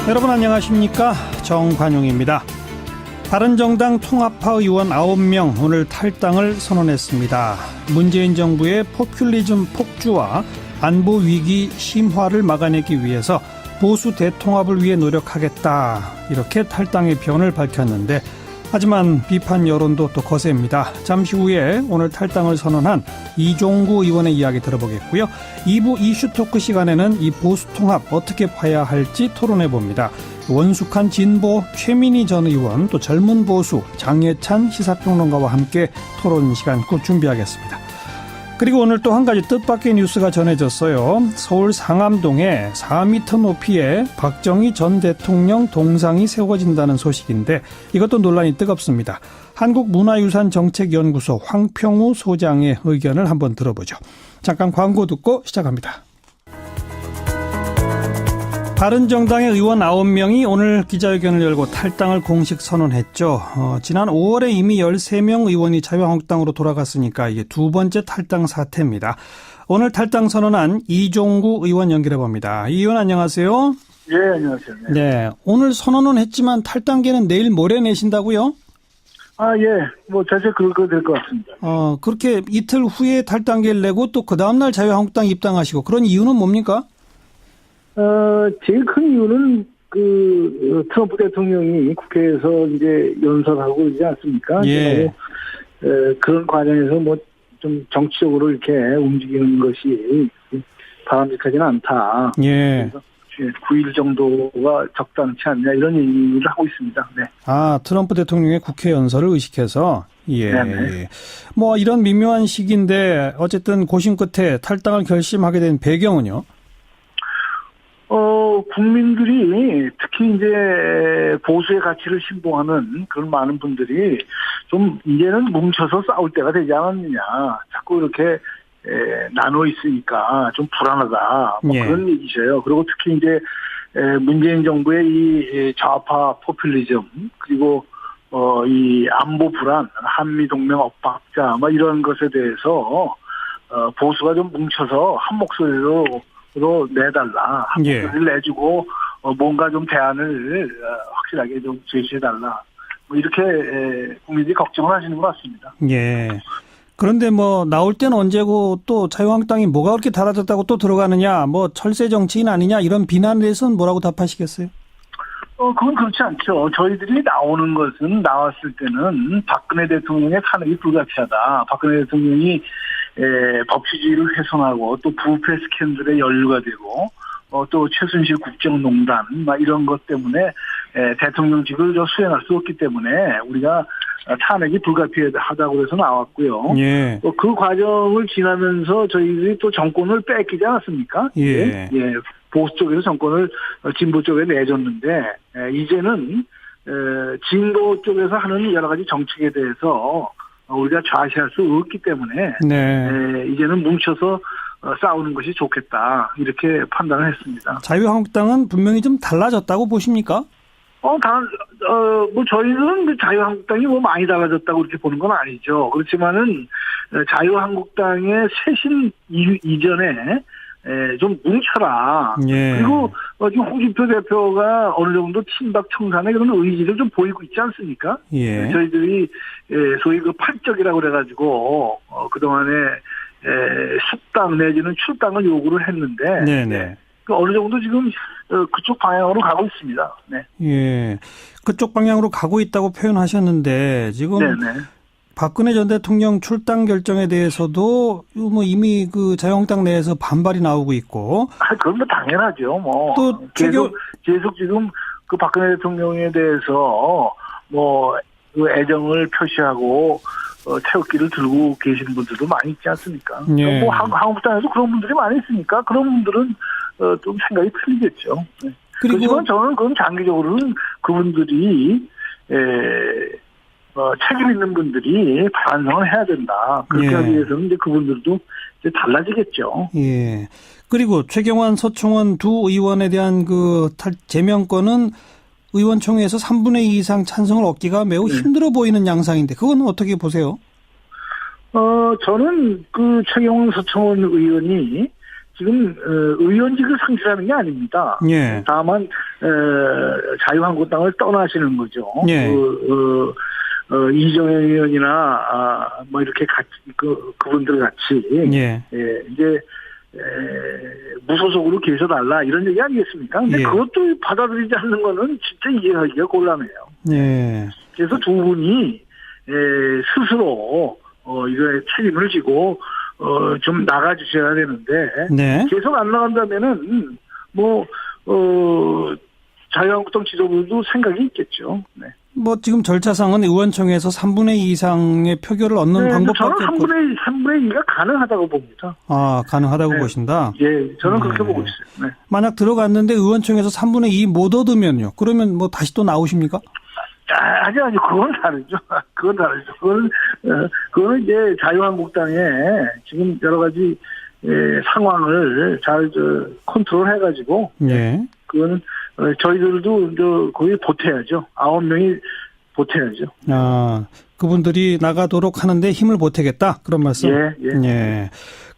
여러분 안녕하십니까? 정관용입니다. 바른정당 통합파 의원 9명 오늘 탈당을 선언했습니다. 문재인 정부의 포퓰리즘 폭주와 안보 위기 심화를 막아내기 위해서 보수 대통합을 위해 노력하겠다, 이렇게 탈당의 변을 밝혔는데, 하지만 비판 여론도 또 거셉니다. 잠시 후에 오늘 탈당을 선언한 이종구 의원의 이야기 들어보겠고요. 2부 이슈 토크 시간에는 이 보수 통합 어떻게 봐야 할지 토론해 봅니다. 원숙한 진보 최민희 전 의원, 또 젊은 보수 장예찬 시사평론가와 함께 토론 시간 곧 준비하겠습니다. 그리고 오늘 또 한 가지 뜻밖의 뉴스가 전해졌어요. 서울 상암동에 4m 높이의 박정희 전 대통령 동상이 세워진다는 소식인데, 이것도 논란이 뜨겁습니다. 한국문화유산정책연구소 황평우 소장의 의견을 한번 들어보죠. 잠깐 광고 듣고 시작합니다. 바른정당의 의원 9명이 오늘 기자회견을 열고 탈당을 공식 선언했죠. 지난 5월에 이미 13명 의원이 자유한국당으로 돌아갔으니까 이게 두 번째 탈당 사태입니다. 오늘 탈당 선언한 이종구 의원 연결해 봅니다. 이 의원 안녕하세요. 예, 안녕하세요. 네, 오늘 선언은 했지만 탈당계는 내일 모레 내신다고요? 아, 예. 대체 그거 될 것 같습니다. 그렇게 이틀 후에 탈당계를 내고 또 그 다음날 자유한국당 입당하시고, 그런 이유는 뭡니까? 제일 큰 이유는 트럼프 대통령이 국회에서 이제 연설하고 그러지 않습니까? 예. 그런 과정에서 좀 정치적으로 이렇게 움직이는 것이 바람직하지는 않다. 예. 그래서 9일 정도가 적당치 않냐, 이런 얘기를 하고 있습니다. 네. 트럼프 대통령의 국회 연설을 의식해서. 예. 네네. 이런 미묘한 시기인데 어쨌든 고심 끝에 탈당을 결심하게 된 배경은요? 국민들이 특히 이제 보수의 가치를 신봉하는 그런 많은 분들이 좀 이제는 뭉쳐서 싸울 때가 되지 않았느냐. 자꾸 이렇게 나눠 있으니까 좀 불안하다. 예. 그런 얘기셔요. 그리고 특히 이제 문재인 정부의 이 좌파 포퓰리즘, 그리고 이 안보 불안, 한미 동맹 엇박자, 이런 것에 대해서 보수가 좀 뭉쳐서 한 목소리로 내달라. 한 목소리를 내주고 뭔가 좀 대안을 확실하게 좀 제시해달라. 이렇게 국민들이 걱정을 하시는 것 같습니다. 예. 그런데 나올 때는 언제고 또 자유한국당이 뭐가 그렇게 달라졌다고 또 들어가느냐, 철새 정치인 아니냐, 이런 비난에 대해서는 뭐라고 답하시겠어요? 그건 그렇지 않죠. 저희들이 나오는 것은, 나왔을 때는 박근혜 대통령의 탄핵이 불가피하다. 박근혜 대통령이 법치주의를 훼손하고 또 부패 스캔들에 연루가 되고 또 최순실 국정농단 이런 것 때문에 대통령직을 수행할 수 없기 때문에 우리가 탄핵이 불가피하다고 해서 나왔고요. 예. 그 과정을 지나면서 저희들이 또 정권을 뺏기지 않았습니까? 예. 예. 보수 쪽에서 정권을 진보 쪽에 내줬는데, 이제는 진보 쪽에서 하는 여러 가지 정책에 대해서 우리가 좌시할 수 없기 때문에, 네. 이제는 뭉쳐서 싸우는 것이 좋겠다, 이렇게 판단을 했습니다. 자유한국당은 분명히 좀 달라졌다고 보십니까? 저희는 자유한국당이 많이 달라졌다고 그렇게 보는 건 아니죠. 그렇지만은 자유한국당의 쇄신 이전에 좀 뭉쳐라. 예. 그리고 지금 홍준표 대표가 어느 정도 친박 청산의 그런 의지를 좀 보이고 있지 않습니까? 예. 저희들이 소위 팔적이라고 그래가지고 그동안에 숙당 내지는 출당을 요구를 했는데, 네네. 어느 정도 지금 그쪽 방향으로 가고 있습니다. 네. 예. 그쪽 방향으로 가고 있다고 표현하셨는데, 지금 네네. 박근혜 전 대통령 출당 결정에 대해서도 이미 자유한국당 내에서 반발이 나오고 있고. 그건 당연하죠. 또 계속 지금 그 박근혜 대통령에 대해서 그 애정을 표시하고 태극기를 들고 계시는 분들도 많이 있지 않습니까? 예. 한국당에도 그런 분들이 많이 있으니까 그런 분들은 좀 생각이 틀리겠죠. 네. 그렇지만 저는 그건 장기적으로는 그분들이 책임 있는 분들이 반성을 해야 된다. 그렇게 예. 하기 위해서는 이제 그분들도 이제 달라지겠죠. 예. 그리고 최경환, 서청원 두 의원에 대한 제명권은 의원총회에서 3분의 2 이상 찬성을 얻기가 매우 힘들어 보이는 양상인데, 그건 어떻게 보세요? 저는 최경환, 서청원 의원이 지금 의원직을 상실하는 게 아닙니다. 예. 다만 자유한국당을 떠나시는 거죠. 예. 이정현 의원이나 뭐 이렇게 같이 그분들 같이 예. 이제 무소속으로 계셔달라 이런 얘기 아니겠습니까? 근데 예. 그것도 받아들이지 않는 거는 진짜 이해하기가 곤란해요. 예. 그래서 두 분이 스스로 이거에 책임을 지고 좀 나가주셔야 되는데 네. 계속 안 나간다면은 자유한국당 지도부도 생각이 있겠죠. 네. 뭐 지금 절차상은 의원총회에서 3분의 2 이상의 표결을 얻는 방법밖에 없고. 저는 3분의 2가 가능하다고 봅니다. 아, 가능하다고 네. 보신다? 예, 저는 그렇게 보고 있어요. 네. 만약 들어갔는데 의원총회에서 3분의 2 못 얻으면요? 그러면 뭐 다시 또 나오십니까? 아니요. 그건 다르죠. 그거는 이제 자유한국당에 지금 여러 가지 상황을 잘 컨트롤 해가지고. 예. 그거는 저희들도 거기 보태야죠. 9명이 보태야죠. 아, 그분들이 나가도록 하는데 힘을 보태겠다? 그런 말씀? 예.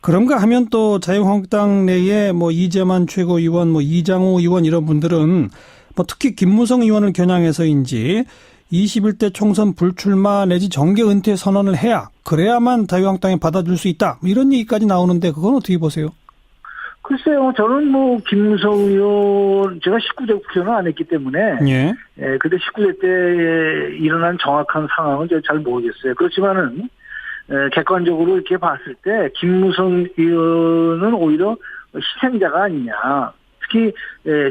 그런가 하면 또 자유한국당 내에 뭐 이재만 최고위원, 뭐 이장호 의원 이런 분들은 뭐 특히 김무성 의원을 겨냥해서인지 21대 총선 불출마 내지 정계 은퇴 선언을 해야 그래야만 자유한국당이 받아줄 수 있다. 이런 얘기까지 나오는데 그건 어떻게 보세요? 글쎄요, 저는 김무성 의원, 제가 19대 국회의원을 안 했기 때문에, 근데 19대 때 일어난 정확한 상황은 제가 잘 모르겠어요. 그렇지만은, 객관적으로 이렇게 봤을 때, 김무성 의원은 오히려 희생자가 아니냐. 특히,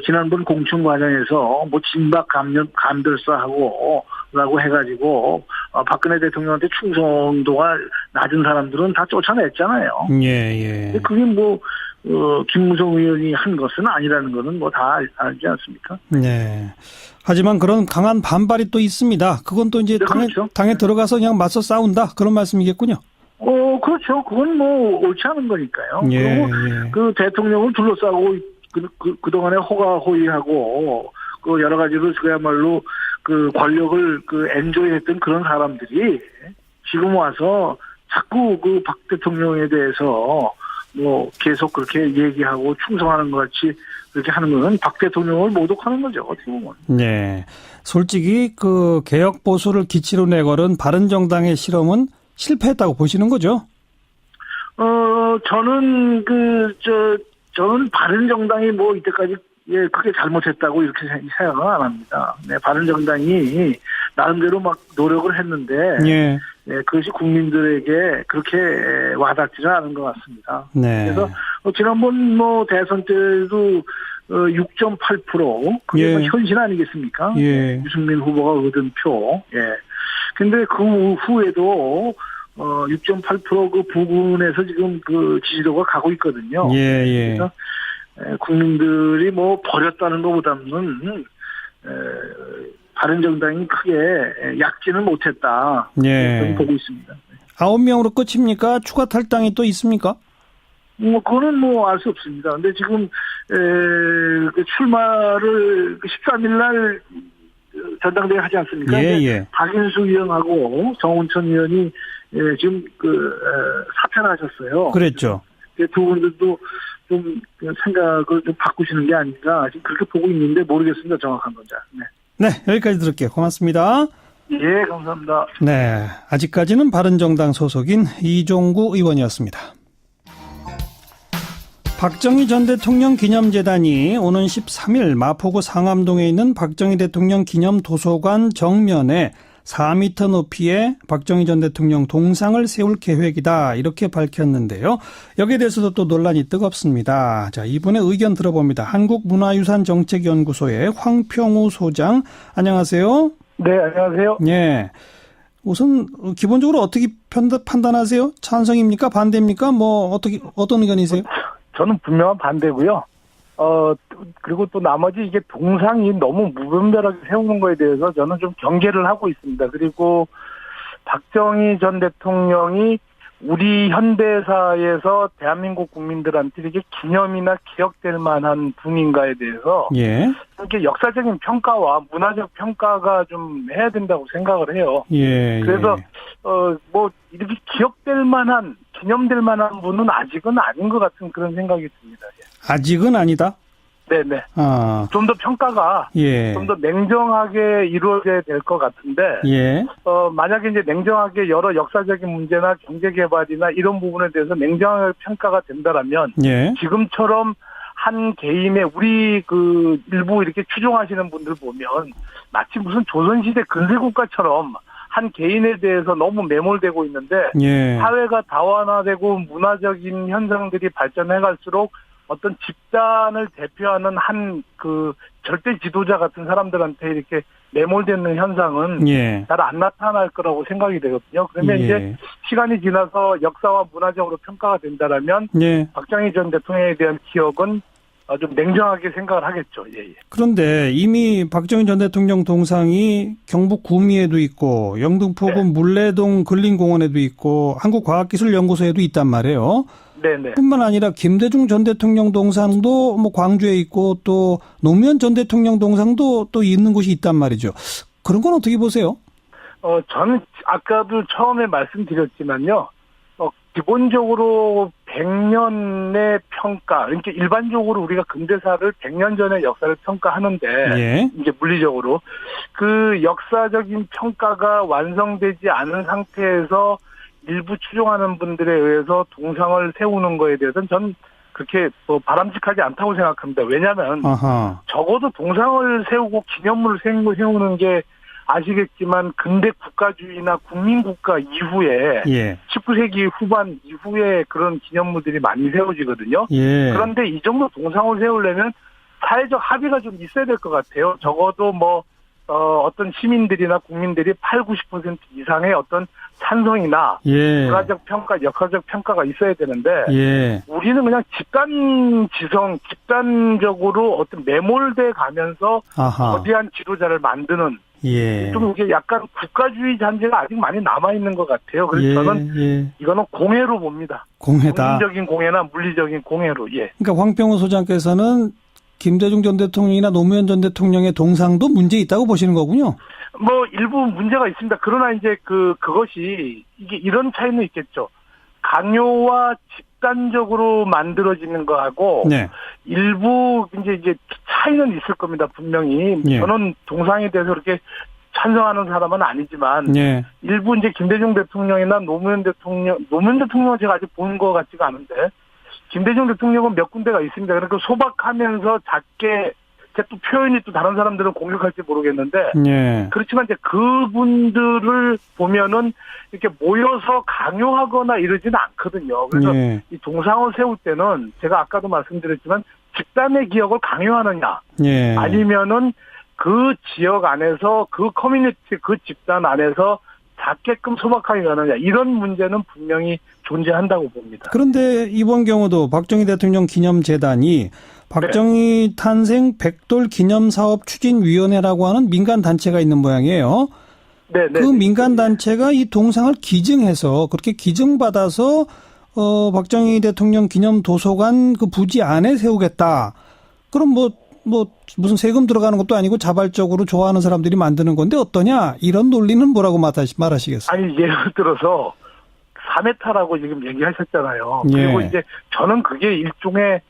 지난번 공천 과정에서 진박 감별사하고, 라고 해가지고, 박근혜 대통령한테 충성도가 낮은 사람들은 다 쫓아냈잖아요. 근데 그게 김무성 의원이 한 것은 아니라는 거는 다 알지 않습니까? 네. 하지만 그런 강한 반발이 또 있습니다. 그건 또 이제 네, 그렇죠. 당에 들어가서 그냥 맞서 싸운다. 그런 말씀이겠군요. 그렇죠. 그건 옳지 않은 거니까요. 그리고 그 대통령을 둘러싸고 그동안에 호가호위하고 여러 가지로 그야말로 권력을 엔조이했던 그런 사람들이 지금 와서 자꾸 박 대통령에 대해서 계속 그렇게 얘기하고 충성하는 것 같이 그렇게 하는 거는 박 대통령을 모독하는 거죠, 어떻게 보면. 네. 솔직히 개혁 보수를 기치로 내걸은 바른정당의 실험은 실패했다고 보시는 거죠? 저는 저는 바른정당이 이때까지 크게 잘못했다고 이렇게 생각은 안 합니다. 네, 바른정당이 나름대로 노력을 했는데, 그것이 국민들에게 그렇게 와닿지는 않은 것 같습니다. 네. 그래서 지난번 대선 때도 6.8% 그게 현실 아니겠습니까? 유승민 후보가 얻은 표. 근데 그 후에도 6.8% 그 부분에서 지금 지지도가 가고 있거든요. 그래서 국민들이 버렸다는 것보다는 바른정당이 크게 약진을 못했다. 저는 보고 있습니다. 9명으로 끝입니까? 추가 탈당이 또 있습니까? 그거는 알 수 없습니다. 근데 지금 출마를 13일 날 전당대회 하지 않습니까? 박인수 의원하고 정운천 의원이 지금 사퇴를 하셨어요. 그랬죠. 두 분들도 좀 생각을 좀 바꾸시는 게 아닌가 지금 그렇게 보고 있는데 모르겠습니다. 정확한 건지. 네, 여기까지 들을게요. 고맙습니다. 예, 감사합니다. 네, 아직까지는 바른정당 소속인 이종구 의원이었습니다. 박정희 전 대통령 기념재단이 오는 13일 마포구 상암동에 있는 박정희 대통령 기념도서관 정면에 4m 높이의 박정희 전 대통령 동상을 세울 계획이다. 이렇게 밝혔는데요. 여기에 대해서도 또 논란이 뜨겁습니다. 자, 이분의 의견 들어봅니다. 한국문화유산정책연구소의 황평우 소장. 안녕하세요. 네, 안녕하세요. 예. 우선 기본적으로 어떻게 판단하세요? 찬성입니까? 반대입니까? 어떤 의견이세요? 저는 분명한 반대고요. 그리고 또 나머지 이게 동상이 너무 무분별하게 세우는 거에 대해서 저는 좀 경계를 하고 있습니다. 그리고 박정희 전 대통령이 우리 현대사에서 대한민국 국민들한테 이게 기념이나 기억될 만한 분인가에 대해서 이렇게 역사적인 평가와 문화적 평가가 좀 해야 된다고 생각을 해요. 예. 그래서 뭐 이렇게 기억될 만한 기념될 만한 분은 아직은 아닌 것 같은 그런 생각이 듭니다. 예. 아직은 아니다. 네네. 아, 좀 더 평가가 예. 좀 더 냉정하게 이루어져야 될 것 같은데, 예. 만약에 이제 냉정하게 여러 역사적인 문제나 경제 개발이나 이런 부분에 대해서 냉정하게 평가가 된다라면, 예. 지금처럼 한 개인의 우리 그 일부 이렇게 추종하시는 분들 보면 마치 무슨 조선시대 근세국가처럼 한 개인에 대해서 너무 매몰되고 있는데, 예. 사회가 다원화되고 문화적인 현상들이 발전해 갈수록 어떤 집단을 대표하는 한 그 절대 지도자 같은 사람들한테 이렇게 매몰되는 현상은 예. 잘 안 나타날 거라고 생각이 되거든요. 그러면 예. 이제 시간이 지나서 역사와 문화적으로 평가가 된다라면 예. 박정희 전 대통령에 대한 기억은 좀 냉정하게 생각을 하겠죠. 예, 예. 그런데 이미 박정희 전 대통령 동상이 경북 구미에도 있고 영등포구 물레동 근린공원에도 있고 한국과학기술연구소에도 있단 말이에요. 네네. 뿐만 아니라 김대중 전 대통령 동상도 뭐 광주에 있고 또 노무현 전 대통령 동상도 또 있는 곳이 있단 말이죠. 그런 건 어떻게 보세요? 저는 아까도 처음에 말씀드렸지만요. 기본적으로 100년의 평가, 그러니까 일반적으로 우리가 근대사를 100년 전의 역사를 평가하는데, 예. 이제 물리적으로 그 역사적인 평가가 완성되지 않은 상태에서 일부 추종하는 분들에 의해서 동상을 세우는 거에 대해서는 전 그렇게 바람직하지 않다고 생각합니다. 왜냐하면 아하. 적어도 동상을 세우고 기념물을 세우는 게 아시겠지만 근대 국가주의나 국민국가 이후에 예. 19세기 후반 이후에 그런 기념물들이 많이 세워지거든요. 예. 그런데 이 정도 동상을 세우려면 사회적 합의가 좀 있어야 될 것 같아요. 적어도 어떤 시민들이나 국민들이 80-90% 이상의 어떤 찬성이나 예. 문화적 평가, 역사적 평가가 있어야 되는데 예. 우리는 그냥 집단적으로 어떤 매몰돼 가면서 아하. 거대한 지도자를 만드는 예. 좀 이게 약간 국가주의 잔재가 아직 많이 남아 있는 것 같아요. 그래서 예. 저는 예. 이거는 공해로 봅니다. 공해다. 정신적인 공해나 물리적인 공해로. 예. 그러니까 황평우 소장께서는 김대중 전 대통령이나 노무현 전 대통령의 동상도 문제 있다고 보시는 거군요. 일부 문제가 있습니다. 그러나 이제 그것이 이게 이런 차이는 있겠죠. 강요와 집단적으로 만들어지는 거하고 네. 일부 이제 차이는 있을 겁니다. 분명히. 예. 저는 동상에 대해서 그렇게 찬성하는 사람은 아니지만 예. 일부 이제 김대중 대통령이나 노무현 대통령은 제가 아직 본 것 같지가 않은데 김대중 대통령은 몇 군데가 있습니다. 그러니까 소박하면서 작게 또 표현이 또 다른 사람들은 공격할지 모르겠는데 예. 그렇지만 이제 그분들을 보면은 이렇게 모여서 강요하거나 이러지는 않거든요. 그래서 예. 이 동상을 세울 때는 제가 아까도 말씀드렸지만 집단의 기억을 강요하느냐 예. 아니면은 그 지역 안에서 그 커뮤니티 그 집단 안에서 작게끔 소박하게 가느냐 이런 문제는 분명히 존재한다고 봅니다. 그런데 이번 경우도 박정희 대통령 기념재단이 박정희 탄생 백돌 기념사업 추진위원회라고 하는 민간 단체가 있는 모양이에요. 네, 그 민간 단체가 이 동상을 기증해서 그렇게 기증받아서 박정희 대통령 기념 도서관 그 부지 안에 세우겠다. 그럼 무슨 세금 들어가는 것도 아니고 자발적으로 좋아하는 사람들이 만드는 건데 어떠냐? 이런 논리는 뭐라고 말하시겠어요? 아니 예를 들어서 4m라고 지금 얘기하셨잖아요. 예. 그리고 이제 저는 그게 일종의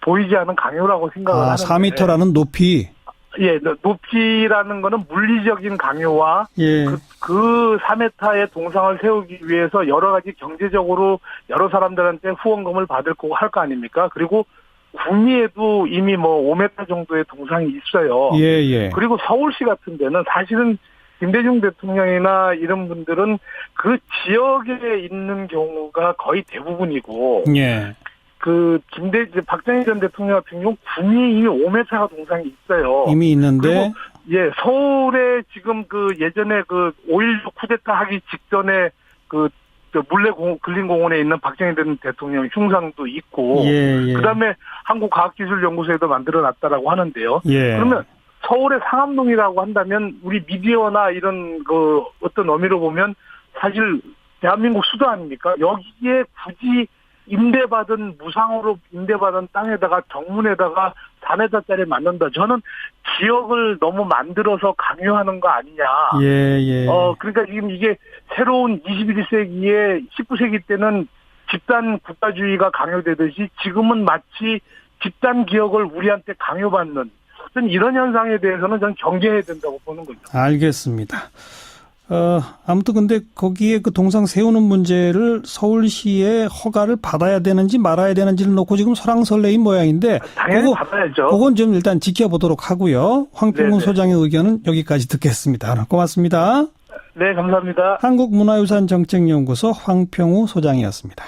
보이지 않는 강요라고 생각을 하는데 4m라는 높이. 예, 높이라는 거는 물리적인 강요와 예. 그 4m의 동상을 세우기 위해서 여러 가지 경제적으로 여러 사람들한테 후원금을 받을 거고 할 거 아닙니까? 그리고 구미에도 이미 5m 정도의 동상이 있어요. 예, 예. 그리고 서울시 같은 데는 사실은 김대중 대통령이나 이런 분들은 그 지역에 있는 경우가 거의 대부분이고, 예. 박정희 전 대통령 같은 경우 구미에 이미 5m가 동상이 있어요. 이미 있는데. 그리고 예, 서울에 지금 예전에 5.16 쿠데타 하기 직전에 물레 근린공원에 있는 박정희 전 대통령 흉상도 있고, 예, 예. 그다음에 한국과학기술연구소에도 만들어놨다라고 하는데요. 예. 그러면 서울의 상암동이라고 한다면 우리 미디어나 이런 어떤 의미로 보면 사실 대한민국 수도 아닙니까? 여기에 굳이 무상으로 임대받은 땅에다가 정문에다가 4m짜리 만든다. 저는 지역을 너무 만들어서 강요하는 거 아니냐. 예. 그러니까 지금 이게 새로운 21세기에 19세기 때는 집단 국가주의가 강요되듯이 지금은 마치 집단 기억을 우리한테 강요받는 이런 현상에 대해서는 저는 경계해야 된다고 보는 거죠. 알겠습니다. 아무튼 근데 거기에 그 동상 세우는 문제를 서울시의 허가를 받아야 되는지 말아야 되는지를 놓고 지금 설왕설래인 모양인데 당연히 받아야죠. 그건 좀 일단 지켜보도록 하고요. 황평우 소장의 의견은 여기까지 듣겠습니다. 고맙습니다. 네, 감사합니다. 한국문화유산정책연구소 황평우 소장이었습니다.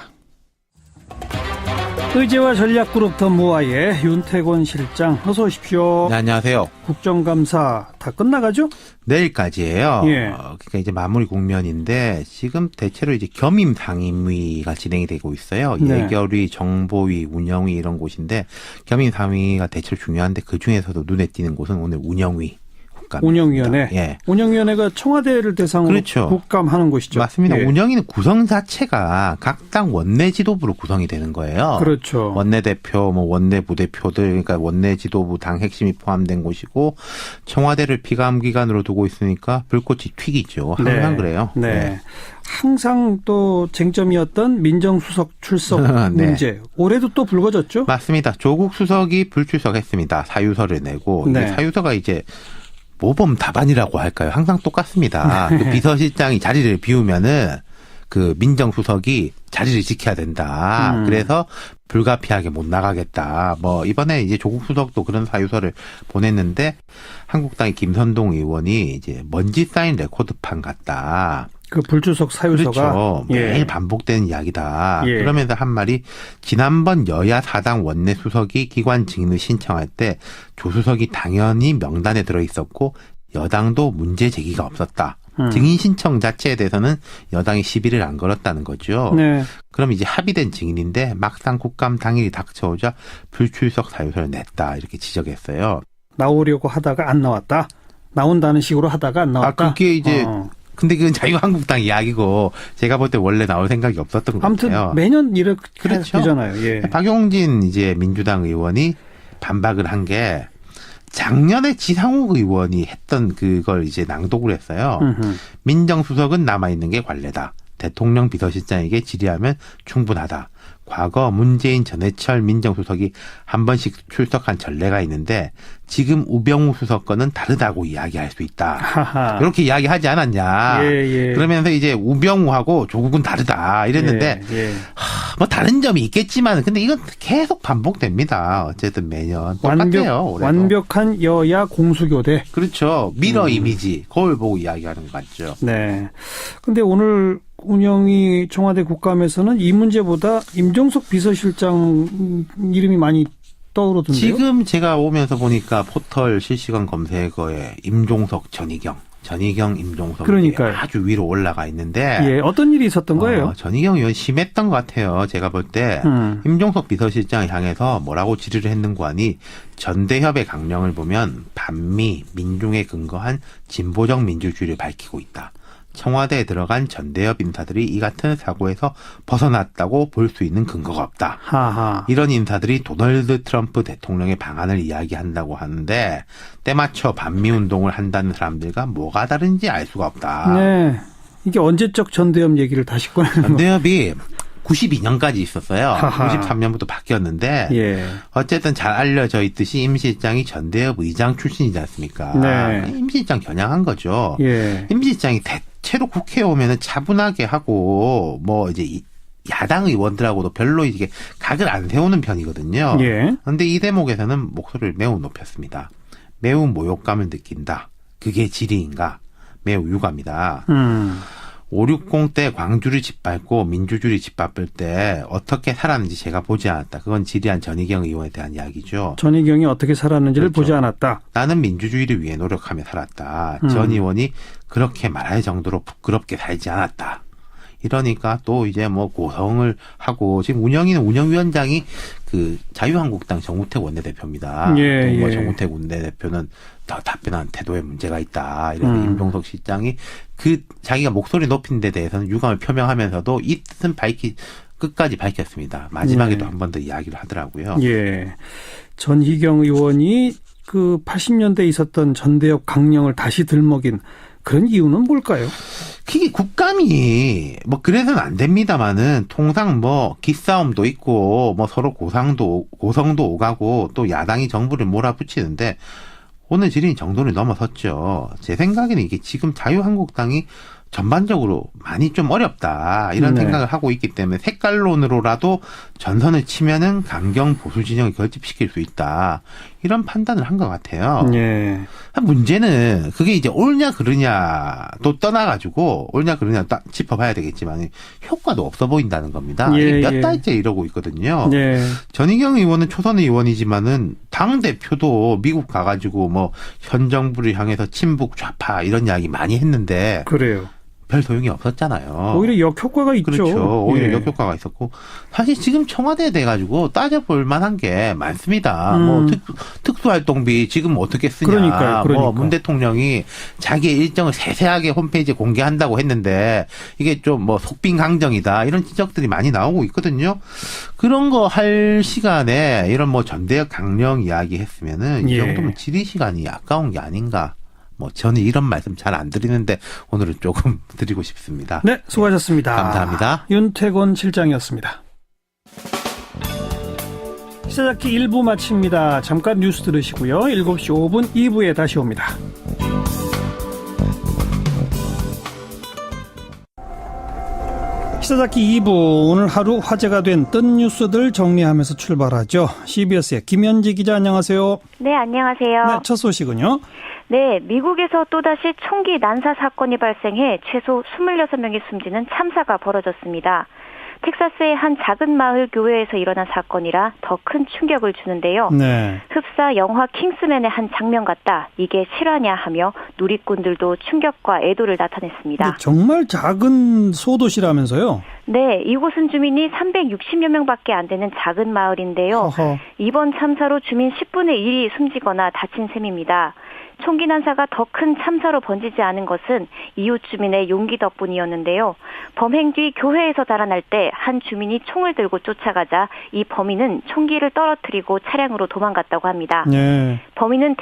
의제와 전략그룹 더 모아의 윤태곤 실장 어서 오십시오. 네, 안녕하세요. 국정감사 다 끝나가죠? 내일까지예요. 예. 그러니까 이제 마무리 국면인데 지금 대체로 이제 겸임 상임위가 진행이 되고 있어요. 네. 예결위, 정보위, 운영위 이런 곳인데 겸임 상임위가 대체로 중요한데 그 중에서도 눈에 띄는 곳은 오늘 운영위. 운영위원회. 예. 운영위원회가 청와대를 대상으로 그렇죠. 국감하는 곳이죠. 맞습니다. 예. 운영위는 구성 자체가 각 당 원내 지도부로 구성이 되는 거예요. 그렇죠. 원내대표, 원내 부대표들, 그러니까 원내 지도부 당 핵심이 포함된 곳이고 청와대를 피감기관으로 두고 있으니까 불꽃이 튀기죠. 항상 그래요. 네. 항상 또 쟁점이었던 민정수석 출석 네. 문제. 올해도 또 불거졌죠? 맞습니다. 조국 수석이 불출석했습니다. 사유서를 내고 네. 이게 사유서가 이제 모범 답안이라고 할까요? 항상 똑같습니다. 그 비서실장이 자리를 비우면은 그 민정수석이 자리를 지켜야 된다. 그래서 불가피하게 못 나가겠다. 이번에 이제 조국 수석도 그런 사유서를 보냈는데 한국당의 김선동 의원이 이제 먼지 쌓인 레코드판 같다. 그 불출석 사유서가. 그렇죠. 매일 반복되는 이야기다. 예. 그러면서 한 말이 지난번 여야 사당 원내 수석이 기관 직무 신청할 때 조 수석이 당연히 명단에 들어있었고 여당도 문제 제기가 없었다. 증인 신청 자체에 대해서는 여당이 시비를 안 걸었다는 거죠. 네. 그럼 이제 합의된 증인인데 막상 국감 당일이 닥쳐오자 불출석 사유서를 냈다. 이렇게 지적했어요. 나오려고 하다가 안 나왔다. 나온다는 식으로 하다가 안 나왔다. 그게 이제 근데 그건 자유한국당 이야기고 제가 볼 때 원래 나올 생각이 없었던 것 아무튼 같아요. 매년 이렇게 그렇죠. 되잖아요. 예. 박용진 이제 민주당 의원이 반박을 한 게 작년에 지상욱 의원이 했던 그걸 이제 낭독을 했어요. 민정수석은 남아있는 게 관례다. 대통령 비서실장에게 질의하면 충분하다. 과거 문재인 전해철 민정수석이 한 번씩 출석한 전례가 있는데 지금 우병우 수석 건은 다르다고 이야기할 수 있다. 하하. 이렇게 이야기하지 않았냐. 예. 그러면서 이제 우병우하고 조국은 다르다 이랬는데 예. 다른 점이 있겠지만 근데 이건 계속 반복됩니다. 어쨌든 매년 똑같아요. 올해도. 완벽한 여야 공수교대. 그렇죠. 미러 이미지 거울 보고 이야기하는 거 맞죠. 네. 근데 오늘 운영위 청와대 국감에서는 이 문제보다 임종석 비서실장 이름이 많이 떠오르던데요. 지금 제가 오면서 보니까 포털 실시간 검색어에 임종석, 전희경, 임종석 그러니까요. 아주 위로 올라가 있는데 예, 어떤 일이 있었던 거예요? 전희경 의원 심했던 것 같아요. 제가 볼 때 임종석 비서실장을 향해서 뭐라고 질의를 했는고 하니 전대협의 강령을 보면 반미, 민중에 근거한 진보적 민주주의를 밝히고 있다. 청와대에 들어간 전대협 인사들이 이 같은 사고에서 벗어났다고 볼 수 있는 근거가 없다. 하하. 이런 인사들이 도널드 트럼프 대통령의 방안을 이야기한다고 하는데 때맞춰 반미운동을 한다는 사람들과 뭐가 다른지 알 수가 없다. 네. 이게 언제적 전대협 얘기를 다시 꺼내는 거. 전대협이 92년까지 있었어요. 하하. 93년부터 바뀌었는데 예. 어쨌든 잘 알려져 있듯이 임 실장이 전대협 의장 출신이지 않습니까? 네. 임 실장 겨냥한 거죠. 예. 임 실장이 대체로 국회에 오면은 차분하게 하고 이제 야당 의원들하고도 별로 이게 각을 안 세우는 편이거든요. 예. 그런데 이 대목에서는 목소리를 매우 높였습니다. 매우 모욕감을 느낀다. 그게 질의인가? 매우 유감이다. 560 때 광주를 짓밟고 민주주의를 짓밟을 때 어떻게 살았는지 제가 보지 않았다. 그건 질의한 전희경 의원에 대한 이야기죠. 전희경이 어떻게 살았는지를 그렇죠. 보지 않았다. 나는 민주주의를 위해 노력하며 살았다. 전 의원이 그렇게 말할 정도로 부끄럽게 살지 않았다. 이러니까 또 이제 고성을 하고 지금 운영위원장이 그 자유한국당 정우택 원내대표입니다. 예, 또 예. 정우택 원내대표는 더 답변한 태도에 문제가 있다. 이래서 임종석 실장이 자기가 목소리 높인 데 대해서는 유감을 표명하면서도 이 뜻은 끝까지 밝혔습니다. 마지막에도 네. 한 번 더 이야기를 하더라고요. 예. 전희경 의원이 그 80년대에 있었던 전대협 강령을 다시 들먹인 그런 이유는 뭘까요? 그게 국감이 뭐 그래서는 안 됩니다만은 통상 뭐 기싸움도 있고 뭐 서로 고성도 오가고 또 야당이 정부를 몰아붙이는데 오늘 질의는 정도를 넘어섰죠. 제 생각에는 이게 지금 자유한국당이 전반적으로 많이 좀 어렵다 이런 네. 생각을 하고 있기 때문에 색깔론으로라도 전선을 치면은 강경 보수 진영을 결집시킬 수 있다 이런 판단을 한 것 같아요. 예. 문제는 그게 이제 옳냐 그르냐 또 떠나가지고 옳냐 그르냐 딱 짚어봐야 되겠지만 효과도 없어 보인다는 겁니다. 예, 몇 예. 달째 이러고 있거든요. 예. 전희경 의원은 초선 의원이지만은 당 대표도 미국 가가지고 뭐 현 정부를 향해서 친북 좌파 이런 이야기 많이 했는데 그래요. 별 소용이 없었잖아요. 오히려 역효과가 있죠. 그렇죠. 오히려 예. 역효과가 있었고 사실 지금 청와대에 돼가지고 따져볼 만한 게 많습니다. 뭐 특수활동비 지금 어떻게 쓰냐. 그러니까요. 뭐 문 대통령이 자기의 일정을 세세하게 홈페이지에 공개한다고 했는데 이게 좀 뭐 속빈강정이다 이런 지적들이 많이 나오고 있거든요. 그런 거 할 시간에 이런 뭐 전대협 강령 이야기 했으면은 이 예. 정도면 질의 시간이 아까운 게 아닌가. 뭐 저는 이런 말씀 잘 안 드리는데 오늘은 조금 드리고 싶습니다. 네, 수고하셨습니다. 감사합니다. 윤태곤 실장이었습니다. 시사잡기 1부 마칩니다. 잠깐 뉴스 들으시고요. 7시 5분 2부에 다시 옵니다. 시사잡기 2부 오늘 하루 화제가 된 뜬 뉴스들 정리하면서 출발하죠. CBS의 김현지 기자 안녕하세요. 네, 안녕하세요. 네, 첫 소식은요. 네, 미국에서 또다시 총기 난사 사건이 발생해 최소 26명이 숨지는 참사가 벌어졌습니다. 텍사스의 한 작은 마을 교회에서 일어난 사건이라 더 큰 충격을 주는데요. 네. 흡사 영화 킹스맨의 한 장면 같다. 이게 실화냐 하며 누리꾼들도 충격과 애도를 나타냈습니다. 정말 작은 소도시라면서요? 네, 이곳은 주민이 360여 명밖에 안 되는 작은 마을인데요. 허허. 이번 참사로 주민 10분의 1이 숨지거나 다친 셈입니다. 총기 난사가 더 큰 참사로 번지지 않은 것은 이웃 주민의 용기 덕분이었는데요. 범행 뒤 교회에서 달아날 때 한 주민이 총을 들고 쫓아가자 이 범인은 총기를 떨어뜨리고 차량으로 도망갔다고 합니다. 네. 범인은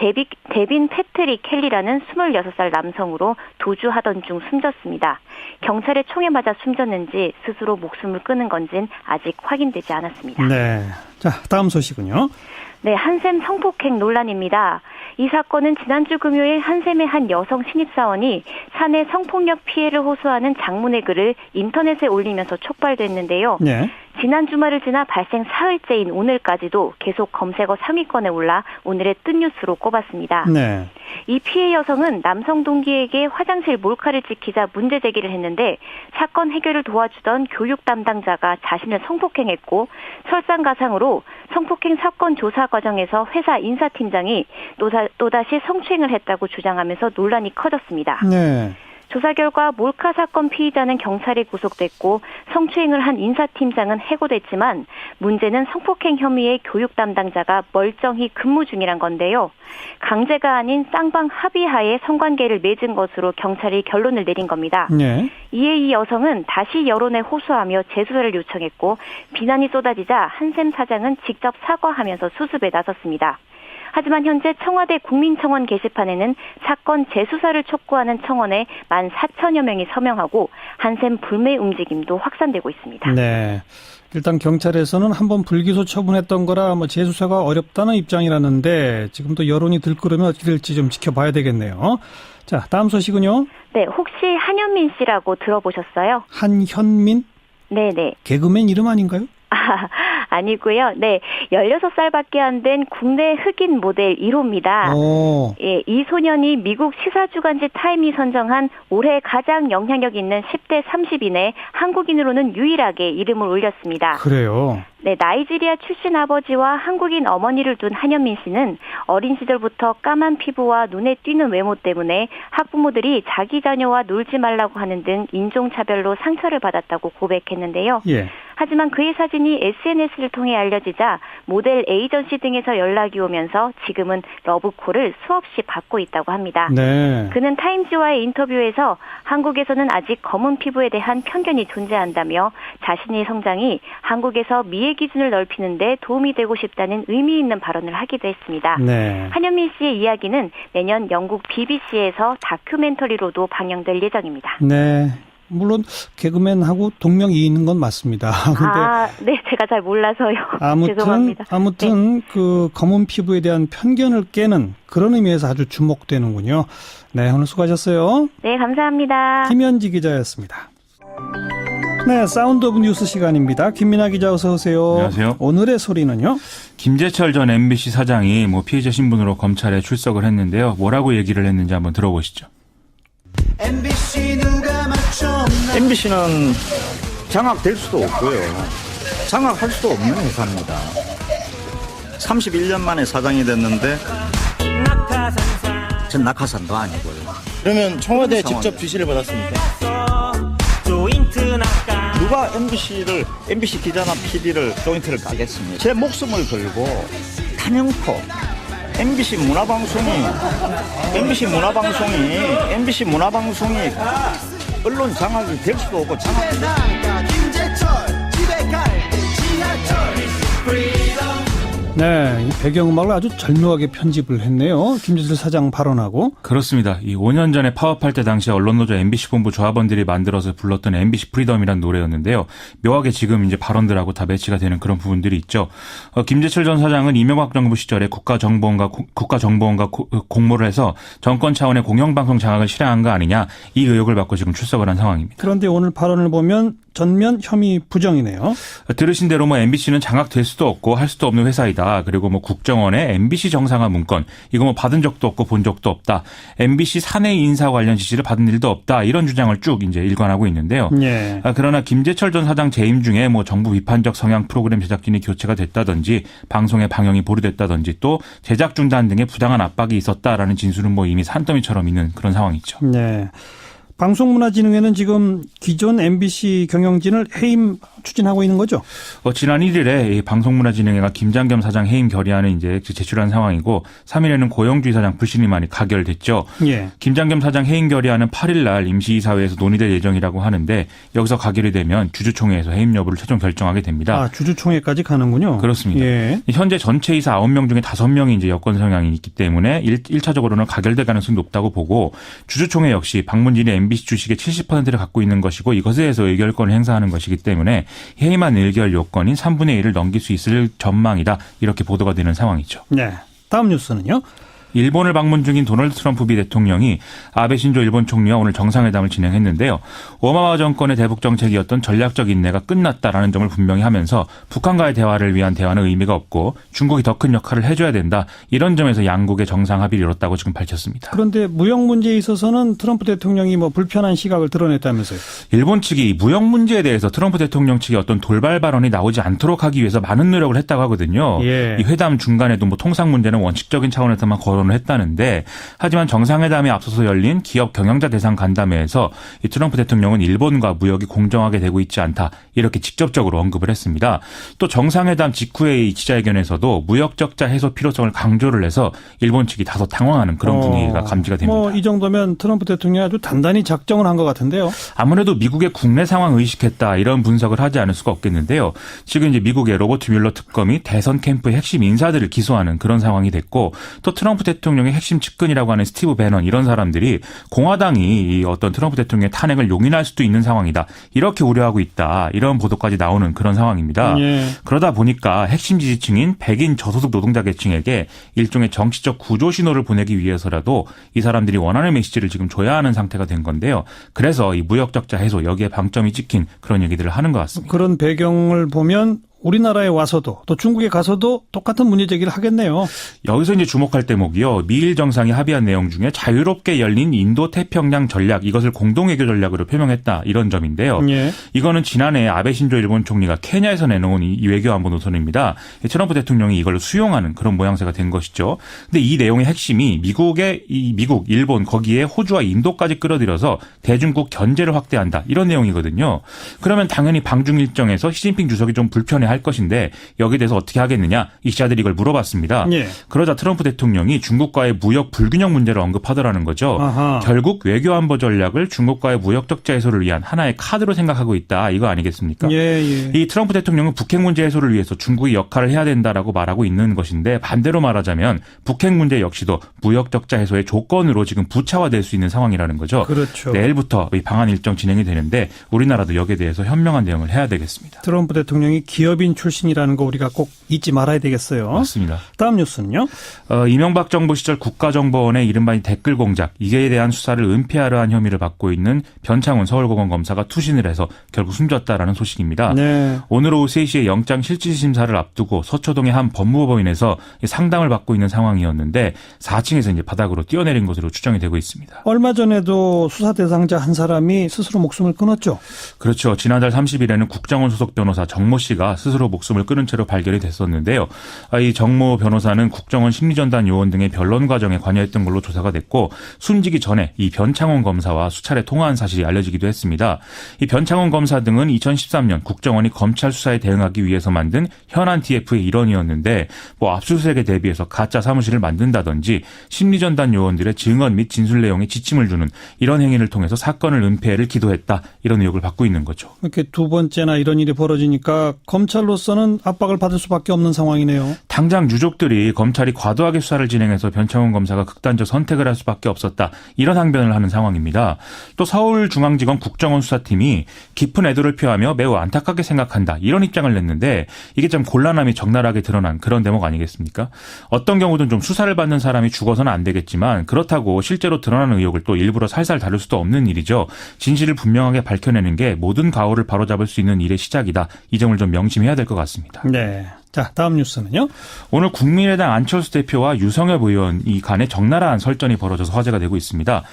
데빈 패트릭 켈리라는 26살 남성으로 도주하던 중 숨졌습니다. 경찰의 총에 맞아 숨졌는지 스스로 목숨을 끊은 건진 아직 확인되지 않았습니다. 네. 자, 다음 소식은요. 네, 한샘 성폭행 논란입니다. 이 사건은 지난주 금요일 한샘의 한 여성 신입사원이 사내 성폭력 피해를 호소하는 장문의 글을 인터넷에 올리면서 촉발됐는데요. 네. 지난 주말을 지나 발생 사흘째인 오늘까지도 계속 검색어 상위권에 올라 오늘의 뜬 뉴스로 꼽았습니다. 네. 이 피해 여성은 남성 동기에게 화장실 몰카를 찍히자 문제 제기를 했는데 사건 해결을 도와주던 교육 담당자가 자신을 성폭행했고 설상가상으로 성폭행 사건 조사 과정에서 회사 인사팀장이 또다시 성추행을 했다고 주장하면서 논란이 커졌습니다. 네. 조사 결과 몰카 사건 피의자는 경찰에 구속됐고 성추행을 한 인사팀장은 해고됐지만 문제는 성폭행 혐의의 교육 담당자가 멀쩡히 근무 중이란 건데요. 강제가 아닌 쌍방 합의하에 성관계를 맺은 것으로 경찰이 결론을 내린 겁니다. 네. 이에 이 여성은 다시 여론에 호소하며 재수사를 요청했고 비난이 쏟아지자 한샘 사장은 직접 사과하면서 수습에 나섰습니다. 하지만 현재 청와대 국민청원 게시판에는 사건 재수사를 촉구하는 청원에 14,000여 명이 서명하고 한샘 불매 움직임도 확산되고 있습니다. 네. 일단 경찰에서는 한번 불기소 처분했던 거라 뭐 재수사가 어렵다는 입장이라는데 지금도 여론이 들끓으면 어떻게 될지 좀 지켜봐야 되겠네요. 자, 다음 소식은요. 네, 혹시 한현민 씨라고 들어보셨어요? 한현민? 네네. 개그맨 이름 아닌가요? 아니고요. 네, 16살밖에 안 된 국내 흑인 모델 1호입니다. 오. 예, 이 소년이 미국 시사주간지 타임이 선정한 올해 가장 영향력 있는 10대 30인에 한국인으로는 유일하게 이름을 올렸습니다. 그래요. 네, 나이지리아 출신 아버지와 한국인 어머니를 둔 한현민 씨는 어린 시절부터 까만 피부와 눈에 띄는 외모 때문에 학부모들이 자기 자녀와 놀지 말라고 하는 등 인종차별로 상처를 받았다고 고백했는데요. 예. 하지만 그의 사진이 SNS를 통해 알려지자 모델 에이전시 등에서 연락이 오면서 지금은 러브콜을 수없이 받고 있다고 합니다. 네. 그는 타임지와의 인터뷰에서 한국에서는 아직 검은 피부에 대한 편견이 존재한다며 자신의 성장이 한국에서 미의 기준을 넓히는 데 도움이 되고 싶다는 의미 있는 발언을 하기도 했습니다. 네. 한현민 씨의 이야기는 내년 영국 BBC에서 다큐멘터리로도 방영될 예정입니다. 네. 물론 개그맨하고 동명이 있는 건 맞습니다. 근데 네, 제가 잘 몰라서요. 죄송합니다. 아무튼 그 검은 피부에 대한 편견을 깨는 그런 의미에서 아주 주목되는군요. 네, 오늘 수고하셨어요. 네, 감사합니다. 김현지 기자였습니다. 네, 사운드 오브 뉴스 시간입니다. 김민아 기자 어서 오세요. 안녕하세요. 오늘의 소리는요? 김재철 전 MBC 사장이 피해자 신분으로 검찰에 출석을 했는데요. 뭐라고 얘기를 했는지 한번 들어보시죠. MBC는 장악될 수도 없고요. 장악할 수도 없는 회사입니다. 31년 만에 사장이 됐는데 전 낙하산도 아니고요. 그러면 청와대에 직접 지시를 받았습니까? 누가 MBC 기자나 PD를 조인트를 까겠습니까? 제 목숨을 걸고 단연코 MBC 문화방송이 언론 장악이 될 수도 없고 네, 이 배경음악을 아주 절묘하게 편집을 했네요. 김재철 사장 발언하고. 그렇습니다. 이 5년 전에 파업할 때 당시 언론노조 MBC 본부 조합원들이 만들어서 불렀던 MBC 프리덤이라는 노래였는데요. 묘하게 지금 이제 발언들하고 다 매치가 되는 그런 부분들이 있죠. 김재철 전 사장은 이명박 정부 시절에 국가정보원과 공모를 해서 정권 차원의 공영방송 장악을 실행한 거 아니냐, 이 의혹을 받고 지금 출석을 한 상황입니다. 그런데 오늘 발언을 보면 전면 혐의 부정이네요. 들으신 대로 MBC는 장악될 수도 없고 할 수도 없는 회사이다. 그리고 국정원의 MBC 정상화 문건, 이거 받은 적도 없고 본 적도 없다. MBC 사내 인사 관련 지시를 받은 일도 없다. 이런 주장을 쭉 이제 일관하고 있는데요. 예. 그러나 김재철 전 사장 재임 중에 정부 비판적 성향 프로그램 제작진이 교체가 됐다든지 방송의 방영이 보류됐다든지 또 제작 중단 등의 부당한 압박이 있었다라는 진술은 이미 산더미처럼 있는 그런 상황이죠. 네. 방송문화진흥회는 지금 기존 MBC 경영진을 해임 추진하고 있는 거죠? 지난 1일에 방송문화진흥회가 김장겸 사장 해임 결의안을 이제 제출한 상황이고 3일에는 고영주의 사장 불신임안이 가결됐죠. 예. 김장겸 사장 해임 결의안은 8일 날 임시이사회에서 논의될 예정이라고 하는데 여기서 가결이 되면 주주총회에서 해임 여부를 최종 결정하게 됩니다. 주주총회까지 가는군요. 그렇습니다. 예. 현재 전체 이사 9명 중에 5명이 이제 여권 성향이 있기 때문에 1차적으로는 가결될 가능성이 높다고 보고 주주총회 역시 방문진이 MBC 주식의 70%를 갖고 있는 것이고 이것에 대해서 의결권을 행사하는 것이기 때문에 해임안 의결 요건인 3분의 1을 넘길 수 있을 전망이다. 이렇게 보도가 되는 상황이죠. 네. 다음 뉴스는요? 일본을 방문 중인 도널드 트럼프 미 대통령이 아베 신조 일본 총리와 오늘 정상회담을 진행했는데요. 오바마 정권의 대북 정책이었던 전략적 인내가 끝났다라는 점을 분명히 하면서 북한과의 대화를 위한 대화는 의미가 없고 중국이 더 큰 역할을 해줘야 된다. 이런 점에서 양국의 정상 합의를 이뤘다고 지금 밝혔습니다. 그런데 무역 문제에 있어서는 트럼프 대통령이 불편한 시각을 드러냈다면서요? 일본 측이 무역 문제에 대해서 트럼프 대통령 측이 어떤 돌발 발언이 나오지 않도록 하기 위해서 많은 노력을 했다고 하거든요. 예. 이 회담 중간에도 통상 문제는 원칙적인 차원에서만 거론을 했다는데 하지만 정상회담에 앞서서 열린 기업 경영자 대상 간담회에서 이 트럼프 대통령은 일본과 무역이 공정하게 되고 있지 않다. 이렇게 직접적으로 언급을 했습니다. 또 정상회담 직후의 이 기자회견에서도 무역 적자 해소 필요성을 강조를 해서 일본 측이 다소 당황하는 그런 분위기가 감지가 됩니다. 이 정도면 트럼프 대통령이 아주 단단히 작정을 한 것 같은데요. 아무래도 미국의 국내 상황을 의식했다 이런 분석을 하지 않을 수가 없겠는데요. 지금 이제 미국의 로버트 뮬러 특검이 대선 캠프의 핵심 인사들을 기소하는 그런 상황이 됐고 또 트럼프 대통령의 핵심 측근이라고 하는 스티브 배넌 이런 사람들이 공화당이 이 어떤 트럼프 대통령의 탄핵을 용인할 수도 있는 상황이다. 이렇게 우려하고 있다. 이런 보도까지 나오는 그런 상황입니다. 예. 그러다 보니까 핵심 지지층인 백인 저소득 노동자 계층에게 일종의 정치적 구조 신호를 보내기 위해서라도 이 사람들이 원하는 메시지를 지금 줘야 하는 상태가 된 건데요. 그래서 이 무역 적자 해소 여기에 방점이 찍힌 그런 얘기들을 하는 것 같습니다. 그런 배경을 보면 우리나라에 와서도 또 중국에 가서도 똑같은 문제 제기를 하겠네요. 여기서 이제 주목할 대목이요. 미일 정상이 합의한 내용 중에 자유롭게 열린 인도 태평양 전략, 이것을 공동외교 전략으로 표명했다, 이런 점인데요. 예. 이거는 지난해 아베 신조 일본 총리가 케냐에서 내놓은 이 외교안보 노선입니다. 트럼프 대통령이 이걸 수용하는 그런 모양새가 된 것이죠. 근데 이 내용의 핵심이 미국, 일본, 거기에 호주와 인도까지 끌어들여서 대중국 견제를 확대한다, 이런 내용이거든요. 그러면 당연히 방중 일정에서 시진핑 주석이 좀 불편해할 것인데 여기에 대해서 어떻게 하겠느냐, 이 기자들이 이걸 물어봤습니다. 예. 그러자 트럼프 대통령이 중국과의 무역 불균형 문제를 언급하더라는 거죠. 아하. 결국 외교안보 전략을 중국과의 무역 적자 해소를 위한 하나의 카드로 생각하고 있다, 이거 아니겠습니까? 예. 이 트럼프 대통령은 북핵 문제 해소를 위해서 중국이 역할을 해야 된다라고 말하고 있는 것인데, 반대로 말하자면 북핵 문제 역시도 무역 적자 해소의 조건으로 지금 부차화될 수 있는 상황이라는 거죠. 그렇죠. 내일부터 이 방한 일정 진행이 되는데 우리나라도 여기에 대해서 현명한 대응을 해야 되겠습니다. 트럼프 대통령이 기업인 출신이라는 거 우리가 꼭 잊지 말아야 되겠어요. 맞습니다. 다음 뉴스는요? 이명박 정부 시절 국가정보원의 이른바 댓글 공작, 이에 대한 수사를 은폐하려 한 혐의를 받고 있는 변창훈 서울고검검사가 투신을 해서 결국 숨졌다라는 소식입니다. 네. 오늘 오후 3시에 영장 실질심사를 앞두고 서초동의 한 법무법인에서 상담을 받고 있는 상황이었는데 4층에서 이제 바닥으로 뛰어내린 것으로 추정이 되고 있습니다. 얼마 전에도 수사 대상자 한 사람이 스스로 목숨을 끊었죠. 그렇죠. 지난달 30일에는 국정원 소속 변호사 정모 씨가 스스로 목숨을 끊은 채로 발견이 됐었는데요. 이 정모 변호사는 국정원 심리전단 요원 등의 변론 과정에 관여했던 걸로 조사가 됐고, 숨지기 전에 이 변창훈 검사와 수차례 통화한 사실이 알려지기도 했습니다. 이 변창훈 검사 등은 2013년 국정원이 검찰 수사에 대응하기 위해서 만든 현안 TF의 일원이었는데, 압수수색에 대비해서 가짜 사무실을 만든다든지 심리전단 요원들의 증언 및 진술 내용에 지침을 주는 이런 행위를 통해서 사건을 은폐를 기도했다, 이런 의혹을 받고 있는 거죠. 이렇게 두 번째나 이런 일이 벌어지니까 검찰로서는 압박을 받을 수밖에 없는 상황이네요. 당장 유족들이 검찰이 과도하게 수사를 진행해서 변창훈 검사가 극단적 선택을 할 수밖에 없었다, 이런 항변을 하는 상황입니다. 또 서울중앙지검 국정원 수사팀이 깊은 애도를 표하며 매우 안타깝게 생각한다, 이런 입장을 냈는데, 이게 좀 곤란함이 적나라하게 드러난 그런 대목 아니겠습니까? 어떤 경우든 좀 수사를 받는 사람이 죽어서는 안 되겠지만, 그렇다고 실제로 드러나는 의혹을 또 일부러 살살 다룰 수도 없는 일이죠. 진실을 분명하게 밝혀내는 게 모든 가오를 바로잡을 수 있는 일의 시작이다, 이 점을 좀 명심해야 될 것 같습니다. 네. 자, 다음 뉴스는요? 오늘 국민의당 안철수 대표와 유성엽 의원이 간에 적나라한 설전이 벌어져서 화제가 되고 있습니다.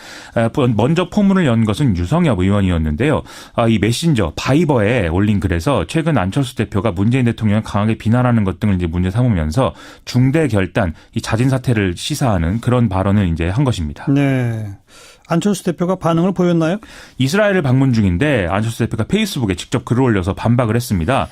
먼저 포문을 연 것은 유성엽 의원이었는데요. 이 메신저 바이버에 올린 글에서 최근 안철수 대표가 문재인 대통령을 강하게 비난하는 것 등을 이제 문제 삼으면서 중대 결단, 이 자진 사퇴를 시사하는 그런 발언을 이제 한 것입니다. 네. 안철수 대표가 반응을 보였나요? 이스라엘을 방문 중인데 안철수 대표가 페이스북에 직접 글을 올려서 반박을 했습니다.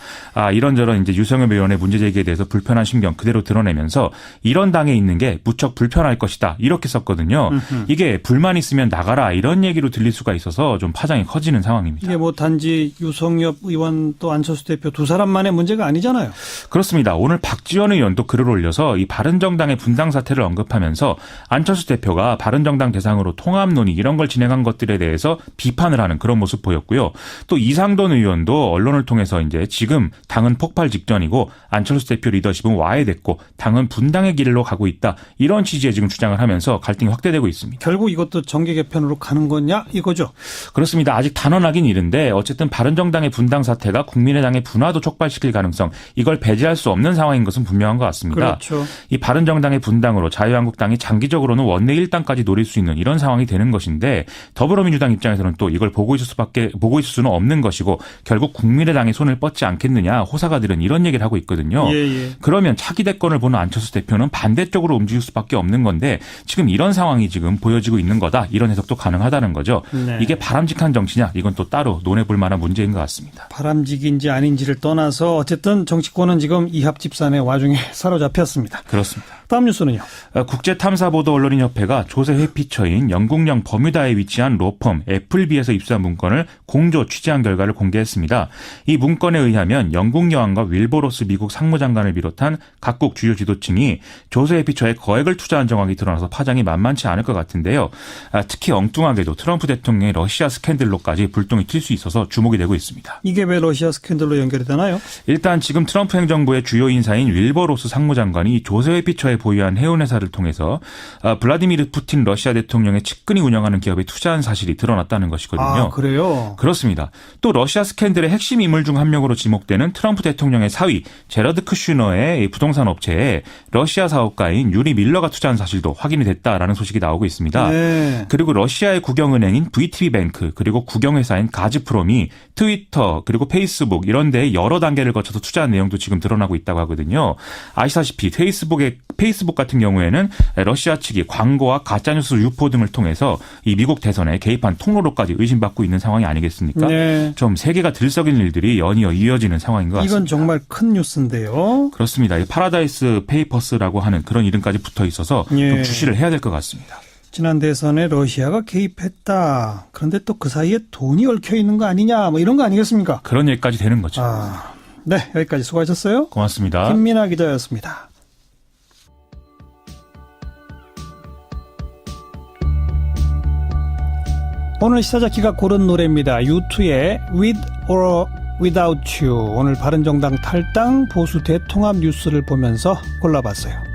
이런저런 이제 유성엽 의원의 문제 제기에 대해서 불편한 심경 그대로 드러내면서 이런 당에 있는 게 무척 불편할 것이다, 이렇게 썼거든요. 이게 불만 있으면 나가라, 이런 얘기로 들릴 수가 있어서 좀 파장이 커지는 상황입니다. 이게 단지 유성엽 의원 또 안철수 대표 두 사람만의 문제가 아니잖아요. 그렇습니다. 오늘 박지원 의원도 글을 올려서 이 바른정당의 분당 사태를 언급하면서 안철수 대표가 바른정당 대상으로 통합 논의 이런 걸 진행한 것들에 대해서 비판을 하는 그런 모습 보였고요. 또 이상돈 의원도 언론을 통해서 이제 지금 당은 폭발 직전이고 안철수 대표 리더십은 와해됐고 당은 분당의 길로 가고 있다, 이런 취지의 지금 주장을 하면서 갈등이 확대되고 있습니다. 결국 이것도 정계 개편으로 가는 거냐, 이거죠? 그렇습니다. 아직 단언하긴 이른데 어쨌든 바른정당의 분당 사태가 국민의당의 분화도 촉발시킬 가능성, 이걸 배제할 수 없는 상황인 것은 분명한 것 같습니다. 그렇죠. 이 바른정당의 분당으로 자유한국당이 장기적으로는 원내 일당까지 노릴 수 있는 이런 상황이 되는 것인데, 더불어민주당 입장에서는 또 이걸 보고 있을 수는 없는 것이고 결국 국민의당의 손을 뻗지 않겠느냐, 호사가들은 이런 얘기를 하고 있거든요. 예. 그러면 차기 대권을 보는 안철수 대표는 반대쪽으로 움직일 수밖에 없는 건데 지금 이런 상황이 지금 보여지고 있는 거다, 이런 해석도 가능하다는 거죠. 네. 이게 바람직한 정치냐, 이건 또 따로 논해볼 만한 문제인 것 같습니다. 바람직인지 아닌지를 떠나서 어쨌든 정치권은 지금 이합집산의 와중에 사로잡혔습니다. 그렇습니다. 다음 뉴스는요? 국제탐사보도 언론인협회가 조세 회피처인 영국령 버뮤다에 위치한 로펌 애플비에서 입수한 문건을 공조 취재한 결과를 공개했습니다. 이 문건에 의하면 영국 여왕과 윌버로스 미국 상무장관을 비롯한 각국 주요 지도층이 조세 회피처에 거액을 투자한 정황이 드러나서 파장이 만만치 않을 것 같은데요. 특히 엉뚱하게도 트럼프 대통령의 러시아 스캔들로까지 불똥이 튈 수 있어서 주목이 되고 있습니다. 이게 왜 러시아 스캔들로 연결이 되나요? 일단 지금 트럼프 행정부의 주요 인사인 윌버로스 상무장관이 조세 회피처에 보유한 해운회사를 통해서 블라디미르 푸틴 러시아 대통령의 측근이 운영하는 기업에 투자한 사실이 드러났다는 것이거든요. 아, 그래요? 그렇습니다. 또 러시아 스캔들의 핵심 인물 중 한 명으로 지목되는 트럼프 대통령의 사위 제러드 쿠슈너의 부동산 업체에 러시아 사업가인 유리 밀러가 투자한 사실도 확인이 됐다라는 소식이 나오고 있습니다. 네. 그리고 러시아의 국영은행인 VTB뱅크 그리고 국영회사인 가즈프롬이 트위터 그리고 페이스북 이런 데에 여러 단계를 거쳐서 투자한 내용도 지금 드러나고 있다고 하거든요. 아시다시피 페이스북 같은 경우에는 러시아 측이 광고와 가짜뉴스 유포 등을 통해서 이 미국 대선에 개입한 통로로까지 의심받고 있는 상황이 아니겠습니까? 네. 좀 세계가 들썩이는 일들이 연이어 이어지는 상황인 것 같습니다. 이건 정말 큰 뉴스인데요. 그렇습니다. 이 파라다이스 페이퍼스라고 하는 그런 이름까지 붙어 있어서 예. 좀 주시를 해야 될 것 같습니다. 지난 대선에 러시아가 개입했다. 그런데 또 그 사이에 돈이 얽혀 있는 거 아니냐, 뭐 이런 거 아니겠습니까? 그런 일까지 되는 거죠. 네, 여기까지 수고하셨어요. 고맙습니다. 김민아 기자였습니다. 오늘 시사자키가 고른 노래입니다. U2의 With or Without You. 오늘 바른정당 탈당 보수 대통합 뉴스를 보면서 골라봤어요.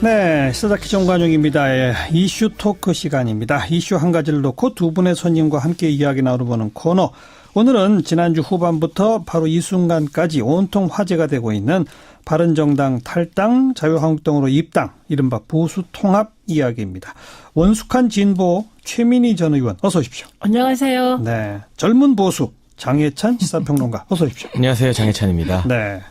네, 시사자키 정관용입니다. 예, 이슈 토크 시간입니다. 이슈 한 가지를 놓고 두 분의 손님과 함께 이야기 나눠보는 코너. 오늘은 지난주 후반부터 바로 이 순간까지 온통 화제가 되고 있는 바른정당 탈당, 자유한국당으로 입당, 이른바 보수통합 이야기입니다. 원숙한 진보 최민희 전 의원 어서 오십시오. 안녕하세요. 네, 젊은 보수 장혜찬 시사평론가 어서 오십시오. 안녕하세요. 장혜찬입니다. 네,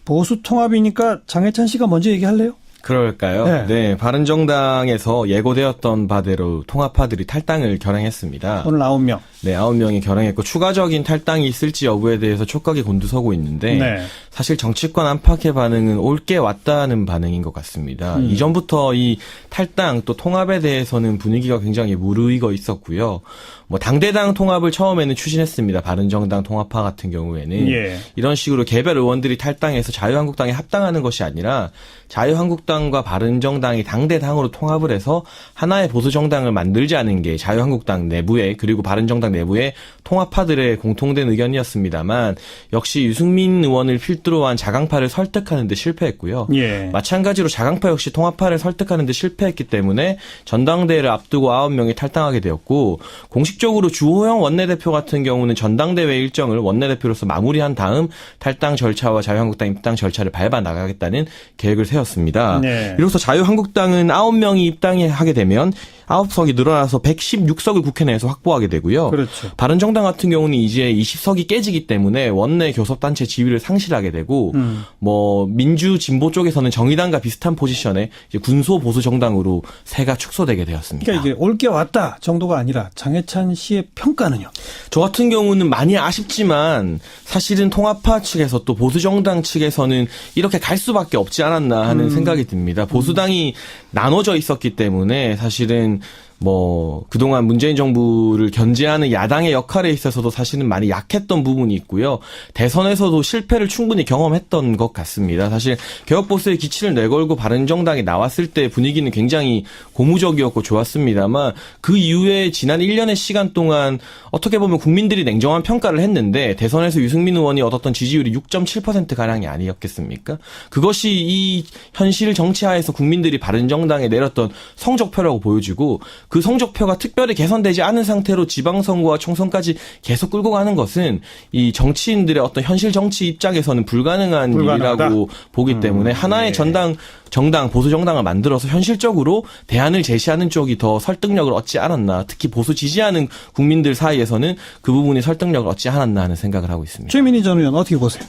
보수통합이니까 장혜찬 씨가 먼저 얘기할래요? 그럴까요? 네. 네, 바른정당에서 예고되었던 바대로 통합파들이 탈당을 결행했습니다. 오늘 9명. 네, 9명이 결행했고 추가적인 탈당이 있을지 여부에 대해서 촉각이 곤두서고 있는데 네. 사실 정치권 안팎의 반응은 옳게 왔다는 반응인 것 같습니다. 이전부터 이 탈당 또 통합에 대해서는 분위기가 굉장히 무르익어 있었고요. 뭐 당대당 통합을 처음에는 추진했습니다. 바른정당 통합파 같은 경우에는 예. 이런 식으로 개별 의원들이 탈당해서 자유한국당에 합당하는 것이 아니라 자유한국당과 바른정당이 당대당으로 통합을 해서 하나의 보수정당을 만들자는 게 자유한국당 내부에 그리고 바른정당 내부의 통합파들의 공통된 의견이었습니다만 역시 유승민 의원을 필두로 한 자강파를 설득하는 데 실패했고요. 예. 마찬가지로 자강파 역시 통합파를 설득하는 데 실패했기 때문에 전당대회를 앞두고 9명이 탈당하게 되었고 공식적으로 주호영 원내대표 같은 경우는 전당대회 일정을 원내대표로서 마무리한 다음 탈당 절차와 자유한국당 입당 절차를 밟아 나가겠다는 계획을 세웠습니다. 네. 이로써 자유한국당은 9명이 입당하게 되면 9석이 늘어나서 116석을 국회 내에서 확보하게 되고요. 그렇죠. 바른정당 같은 경우는 이제 20석이 깨지기 때문에 원내 교섭단체 지위를 상실하게 되고 뭐 민주 진보 쪽에서는 정의당과 비슷한 포지션에 이제 군소 보수 정당으로 세가 축소되게 되었습니다. 그러니까 이게 올 게 왔다 정도가 아니라 장혜찬 씨의 평가는요? 저 같은 경우는 많이 아쉽지만 사실은 통합파 측에서 또 보수정당 측에서는 이렇게 갈 수밖에 없지 않았나 하는 생각이 듭니다. 보수당이 나눠져 있었기 때문에 사실은 뭐 그동안 문재인 정부를 견제하는 야당의 역할에 있어서도 사실은 많이 약했던 부분이 있고요. 대선에서도 실패를 충분히 경험했던 것 같습니다. 사실 개혁보수의 기치를 내걸고 바른정당이 나왔을 때 분위기는 굉장히 고무적이었고 좋았습니다만 그 이후에 지난 1년의 시간 동안 어떻게 보면 국민들이 냉정한 평가를 했는데 대선에서 유승민 의원이 얻었던 지지율이 6.7%가량이 아니었겠습니까? 그것이 이 현실 정치하에서 국민들이 바른정당에 내렸던 성적표라고 보여지고 그 성적표가 특별히 개선되지 않은 상태로 지방선거와 총선까지 계속 끌고 가는 것은 이 정치인들의 어떤 현실 정치 입장에서는 불가능한 일이라고 보기 때문에 하나의 정당, 보수정당을 만들어서 현실적으로 대안을 제시하는 쪽이 더 설득력을 얻지 않았나. 특히 보수 지지하는 국민들 사이에서는 그 부분이 설득력을 얻지 않았나 하는 생각을 하고 있습니다. 최민희 전 의원 어떻게 보세요?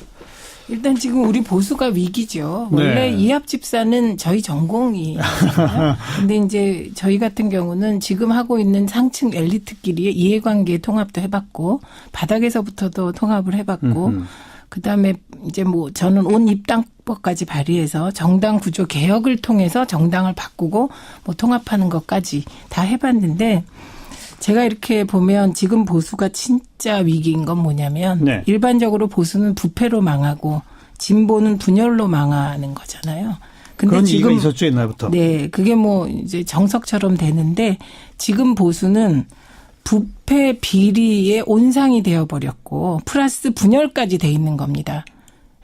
일단 지금 우리 보수가 위기죠. 원래 네. 이합집산은 저희 전공이잖아요. 근데 이제 저희 같은 경우는 지금 하고 있는 상층 엘리트끼리 이해관계 통합도 해봤고 바닥에서부터도 통합을 해봤고 그다음에 이제 뭐 저는 온 입당법까지 발의해서 정당 구조 개혁을 통해서 정당을 바꾸고 뭐 통합하는 것까지 다 해봤는데 제가 이렇게 보면 지금 보수가 진짜 위기인 건 뭐냐면 네. 일반적으로 보수는 부패로 망하고 진보는 분열로 망하는 거잖아요. 근데 그런 지금 얘기가 있었죠 옛날부터. 네, 그게 뭐 이제 정석처럼 되는데 지금 보수는 부패 부패 비리의 온상이 되어버렸고 플러스 분열까지 돼 있는 겁니다.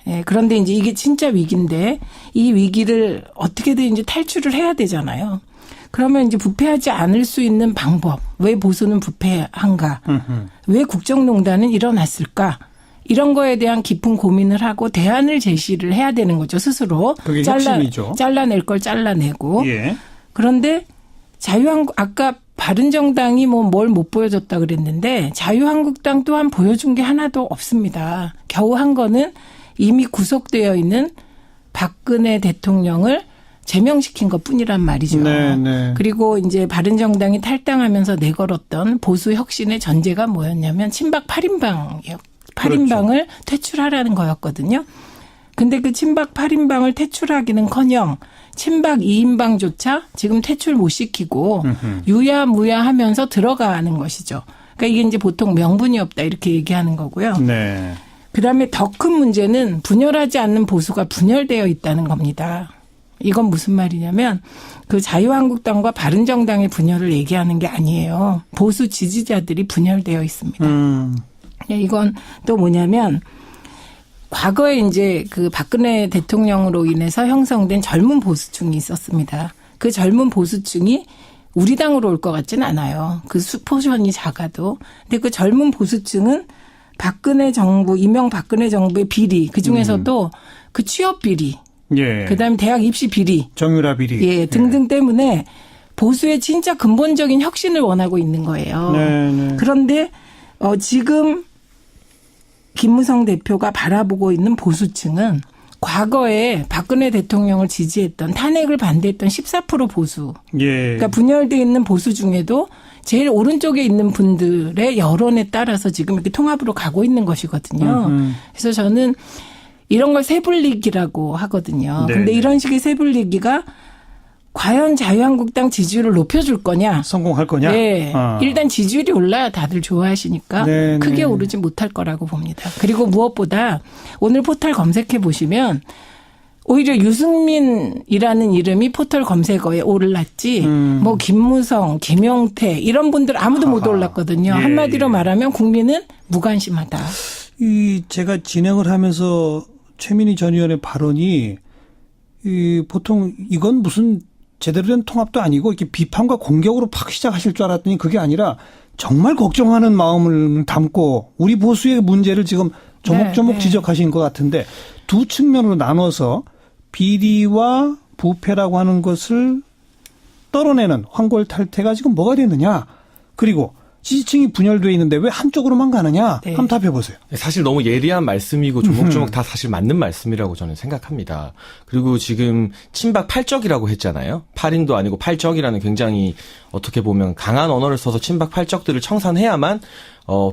예, 그런데 이제 이게 진짜 위기인데 이 위기를 어떻게든 이제 탈출을 해야 되잖아요. 그러면 이제 부패하지 않을 수 있는 방법. 왜 보수는 부패한가? 왜 국정농단은 일어났을까? 이런 거에 대한 깊은 고민을 하고 대안을 제시를 해야 되는 거죠, 스스로. 그게 핵심이죠. 잘라낼 걸 잘라내고. 예. 그런데 아까 바른정당이 뭘 못 보여줬다 그랬는데 자유한국당 또한 보여준 게 하나도 없습니다. 겨우 한 거는 이미 구속되어 있는 박근혜 대통령을 제명시킨 것뿐이란 말이죠. 네. 그리고 이제 바른정당이 탈당하면서 내걸었던 보수 혁신의 전제가 뭐였냐면 친박 8인방이요. 8인방을 그렇죠. 퇴출하라는 거였거든요. 근데 그 친박 8인방을 퇴출하기는커녕 친박 2인방조차 지금 퇴출 못 시키고 유야무야 하면서 들어가는 것이죠. 그러니까 이게 이제 보통 명분이 없다 이렇게 얘기하는 거고요. 네. 그다음에 더 큰 문제는 분열하지 않는 보수가 분열되어 있다는 겁니다. 이건 무슨 말이냐면 그 자유한국당과 바른정당의 분열을 얘기하는 게 아니에요. 보수 지지자들이 분열되어 있습니다. 이건 또 뭐냐면 과거에 이제 그 박근혜 대통령으로 인해서 형성된 젊은 보수층이 있었습니다. 그 젊은 보수층이 우리 당으로 올 것 같지는 않아요. 그 포션이 작아도. 근데 그 젊은 보수층은 박근혜 정부, 이명박근혜 정부의 비리, 그중에서도 그 취업 비리, 예. 그다음에 대학 입시 비리, 정유라 비리, 예, 등등 때문에 보수의 진짜 근본적인 혁신을 원하고 있는 거예요. 네. 그런데 지금 김무성 대표가 바라보고 있는 보수층은 과거에 박근혜 대통령을 지지했던 탄핵을 반대했던 14% 보수. 예. 그러니까 분열되어 있는 보수 중에도 제일 오른쪽에 있는 분들의 여론에 따라서 지금 이렇게 통합으로 가고 있는 것이거든요. 그래서 저는 이런 걸 세불리기라고 하거든요. 네. 근데 이런 식의 세불리기가 과연 자유한국당 지지율을 높여줄 거냐? 성공할 거냐? 네. 일단 지지율이 올라야 다들 좋아하시니까 네, 크게 오르지 못할 거라고 봅니다. 그리고 무엇보다 오늘 포털 검색해 보시면 오히려 유승민이라는 이름이 포털 검색어에 올랐지 뭐 김무성, 김용태 이런 분들 아무도 못 올랐거든요. 예. 한마디로 말하면 국민은 무관심하다. 제가 진행을 하면서 최민희 전 의원의 발언이 보통 이건 무슨 제대로 된 통합도 아니고 이렇게 비판과 공격으로 팍 시작하실 줄 알았더니 그게 아니라 정말 걱정하는 마음을 담고 우리 보수의 문제를 지금 조목조목 네. 지적하신 것 같은데 두 측면으로 나눠서 비리와 부패라고 하는 것을 떨어내는 황골탈퇴가 지금 뭐가 되느냐. 그리고 지지층이 분열되어 있는데 왜 한쪽으로만 가느냐. 네. 한번 답해보세요. 사실 너무 예리한 말씀이고 조목조목 다 사실 맞는 말씀이라고 저는 생각합니다. 그리고 지금 친박 8적이라고 했잖아요. 8인도 아니고 8적이라는 굉장히 어떻게 보면 강한 언어를 써서 친박 8적들을 청산해야만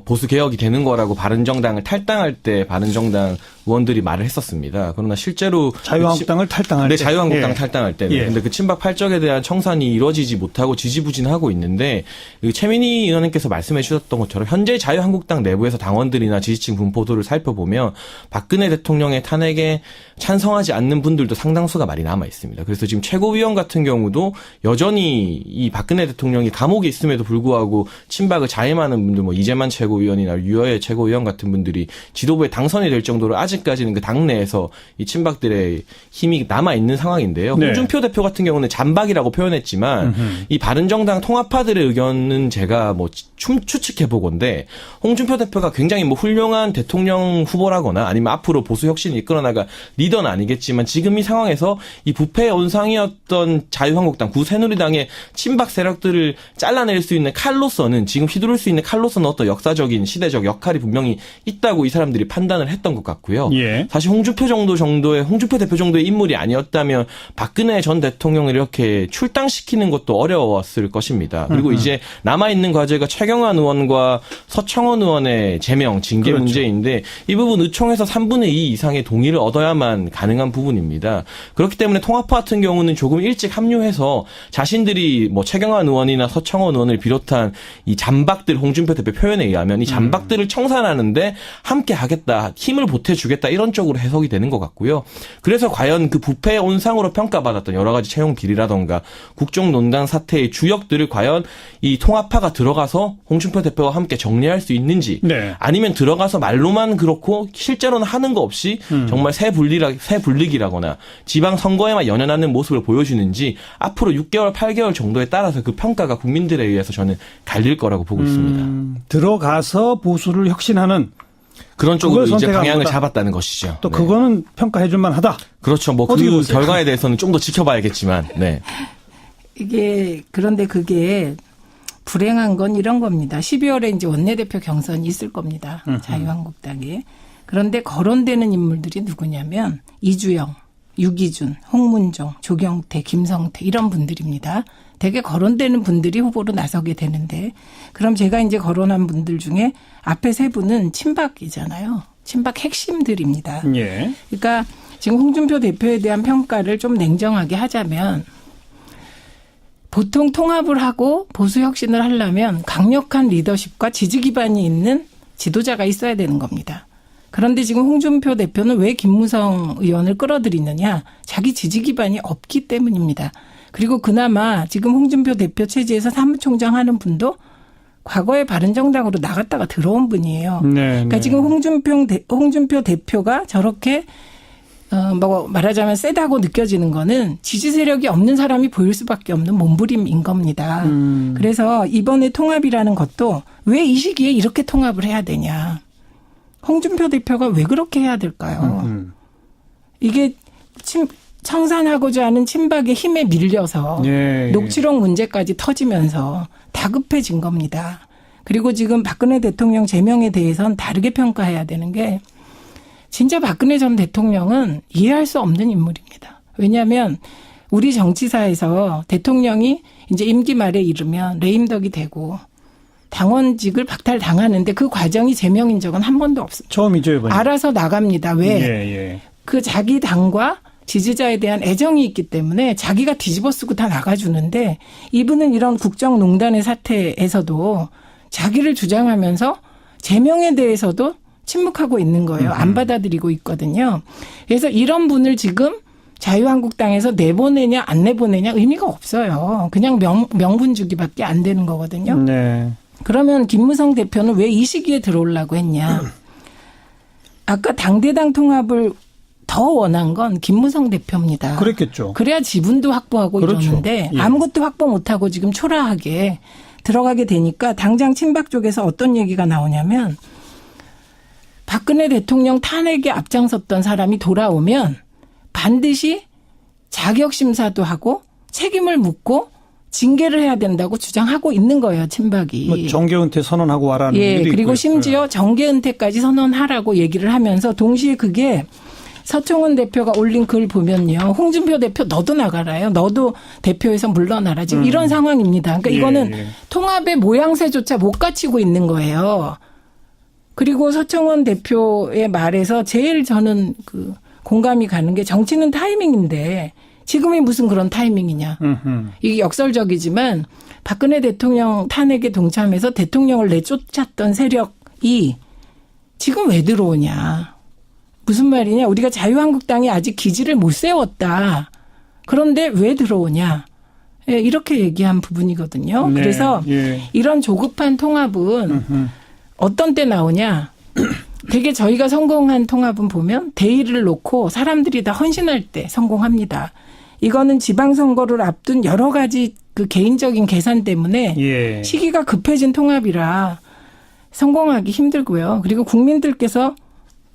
보수 개혁이 되는 거라고 바른정당을 탈당할 때 바른정당 의원들이 말을 했었습니다. 그러나 실제로 자유한국당을 탈당할 때. 네, 자유한국당 탈당할 때는. 예. 근데 그 친박 8적에 대한 청산이 이루어지지 못하고 지지부진하고 있는데 최민희 의원님께서 말씀해 주셨던 것처럼 현재 자유한국당 내부에서 당원들이나 지지층 분포도를 살펴보면 박근혜 대통령의 탄핵에 찬성하지 않는 분들도 상당수가 많이 남아 있습니다. 그래서 지금 최고위원 같은 경우도 여전히 이 박근혜 대통령이 감옥에 있음에도 불구하고 친박을 자임하는 분들 뭐 이재만 최고위원이나 유여의 최고위원 같은 분들이 지도부에 당선이 될 정도로 아직까지는 그 당내에서 이 친박들의 힘이 남아 있는 상황인데요. 네. 홍준표 대표 같은 경우는 잔박이라고 표현했지만 이 바른정당 통합파들의 의견은 제가 뭐 추측해 보건데 홍준표 대표가 굉장히 뭐 훌륭한 대통령 후보라거나 아니면 앞으로 보수 혁신을 이끌어나갈 리더는 아니겠지만 지금 이 상황에서 이 부패의 온상이었던 자유한국당 구새누리당의 친박 세력들을 잘라낼 수 있는 칼로서는 지금 휘두를 수 있는 칼로서는 어떤 역사적인 시대적 역할이 분명히 있다고 이 사람들이 판단을 했던 것 같고요. 예. 사실 홍준표 대표 정도의 인물이 아니었다면 박근혜 전 대통령을 이렇게 출당시키는 것도 어려웠을 것입니다. 그리고 이제 남아있는 과제가 최경환 의원과 서청원 의원의 제명, 징계 그렇죠. 문제인데 이 부분 의총에서 3분의 2 이상의 동의를 얻어야만 가능한 부분입니다. 그렇기 때문에 통합파 같은 경우는 조금 일찍 합류해서 자신들이 뭐 최경환 의원이나 서청원 의원을 비롯한 이 잔박들 홍준표 대표 표현에 의하면 이 잔박들을 청산하는데 함께 하겠다, 힘을 보태주겠다. 주겠다 이런 쪽으로 해석이 되는 것 같고요. 그래서 과연 그 부패 온상으로 평가받았던 여러 가지 채용 비리라던가 국정농단 사태의 주역들을 과연 이 통합파가 들어가서 홍준표 대표와 함께 정리할 수 있는지 네. 아니면 들어가서 말로만 그렇고 실제로는 하는 거 없이 정말 새 분리기라거나 지방 선거에만 연연하는 모습을 보여주는지 앞으로 6개월, 8개월 정도에 따라서 그 평가가 국민들에 의해서 저는 갈릴 거라고 보고 있습니다. 들어가서 보수를 혁신하는 그런 쪽으로 이제 선택한 방향을 거다. 잡았다는 것이죠. 또 네. 그거는 평가해줄 만하다. 그렇죠. 뭐 그 결과에 대해서는 좀 더 지켜봐야겠지만, 네. 이게 그런데 그게 불행한 건 이런 겁니다. 12월에 이제 원내대표 경선이 있을 겁니다. 자유한국당에. 그런데 거론되는 인물들이 누구냐면 이주영, 유기준, 홍문종, 조경태, 김성태 이런 분들입니다. 되게 거론되는 분들이 후보로 나서게 되는데 그럼 제가 이제 거론한 분들 중에 앞에 세 분은 친박이잖아요. 친박 핵심들입니다. 예. 그러니까 지금 홍준표 대표에 대한 평가를 좀 냉정하게 하자면 보통 통합을 하고 보수 혁신을 하려면 강력한 리더십과 지지 기반이 있는 지도자가 있어야 되는 겁니다. 그런데 지금 홍준표 대표는 왜 김무성 의원을 끌어들이느냐? 자기 지지 기반이 없기 때문입니다. 그리고 그나마 지금 홍준표 대표 체제에서 사무총장 하는 분도 과거에 바른정당으로 나갔다가 들어온 분이에요. 네, 그러니까 네. 지금 홍준표 대표가 저렇게 뭐 말하자면 세다고 느껴지는 거는 지지 세력이 없는 사람이 보일 수밖에 없는 몸부림인 겁니다. 그래서 이번에 통합이라는 것도 왜 이 시기에 이렇게 통합을 해야 되냐. 홍준표 대표가 왜 그렇게 해야 될까요? 이게 청산하고자 하는 친박의 힘에 밀려서 예. 녹취록 문제까지 터지면서 다급해진 겁니다. 그리고 지금 박근혜 대통령 제명에 대해서는 다르게 평가해야 되는 게 진짜 박근혜 전 대통령은 이해할 수 없는 인물입니다. 왜냐하면 우리 정치사에서 대통령이 이제 임기 말에 이르면 레임덕이 되고 당원직을 박탈당하는데 그 과정이 제명인 적은 한 번도 없어요. 처음이죠, 이번에. 알아서 나갑니다. 왜? 예. 그 자기 당과 지지자에 대한 애정이 있기 때문에 자기가 뒤집어 쓰고 다 나가주는데 이분은 이런 국정농단의 사태에서도 자기를 주장하면서 제명에 대해서도 침묵하고 있는 거예요. 안 받아들이고 있거든요. 그래서 이런 분을 지금 자유한국당에서 내보내냐 안 내보내냐 의미가 없어요. 그냥 명분 주기밖에 안 되는 거거든요. 네. 그러면 김무성 대표는 왜 이 시기에 들어오려고 했냐. 아까 당대당 통합을 더 원한 건 김무성 대표입니다. 그랬겠죠. 그래야 지분도 확보하고 그렇죠. 이러는데 예. 아무것도 확보 못하고 지금 초라하게 들어가게 되니까 당장 친박 쪽에서 어떤 얘기가 나오냐면 박근혜 대통령 탄핵에 앞장섰던 사람이 돌아오면 반드시 자격심사도 하고 책임을 묻고 징계를 해야 된다고 주장하고 있는 거예요. 친박이. 뭐 정계은퇴 선언하고 와라는 예, 얘기도 그리고 있고요. 심지어 정계은퇴까지 선언하라고 얘기를 하면서 동시에 그게 서청원 대표가 올린 글 보면요. 홍준표 대표 너도 나가라요. 너도 대표에서 물러나라. 지금 이런 상황입니다. 그러니까 이거는 통합의 모양새조차 못 갖추고 있는 거예요. 그리고 서청원 대표의 말에서 제일 저는 그 공감이 가는 게 정치는 타이밍인데 지금이 무슨 그런 타이밍이냐. 이게 역설적이지만 박근혜 대통령 탄핵에 동참해서 대통령을 내쫓았던 세력이 지금 왜 들어오냐. 무슨 말이냐. 우리가 자유한국당이 아직 기지를 못 세웠다. 그런데 왜 들어오냐. 예, 이렇게 얘기한 부분이거든요. 네, 그래서 예. 이런 조급한 통합은 어떤 때 나오냐. 되게 저희가 성공한 통합은 보면 대의를 놓고 사람들이 다 헌신할 때 성공합니다. 이거는 지방선거를 앞둔 여러 가지 그 개인적인 계산 때문에 예. 시기가 급해진 통합이라 성공하기 힘들고요. 그리고 국민들께서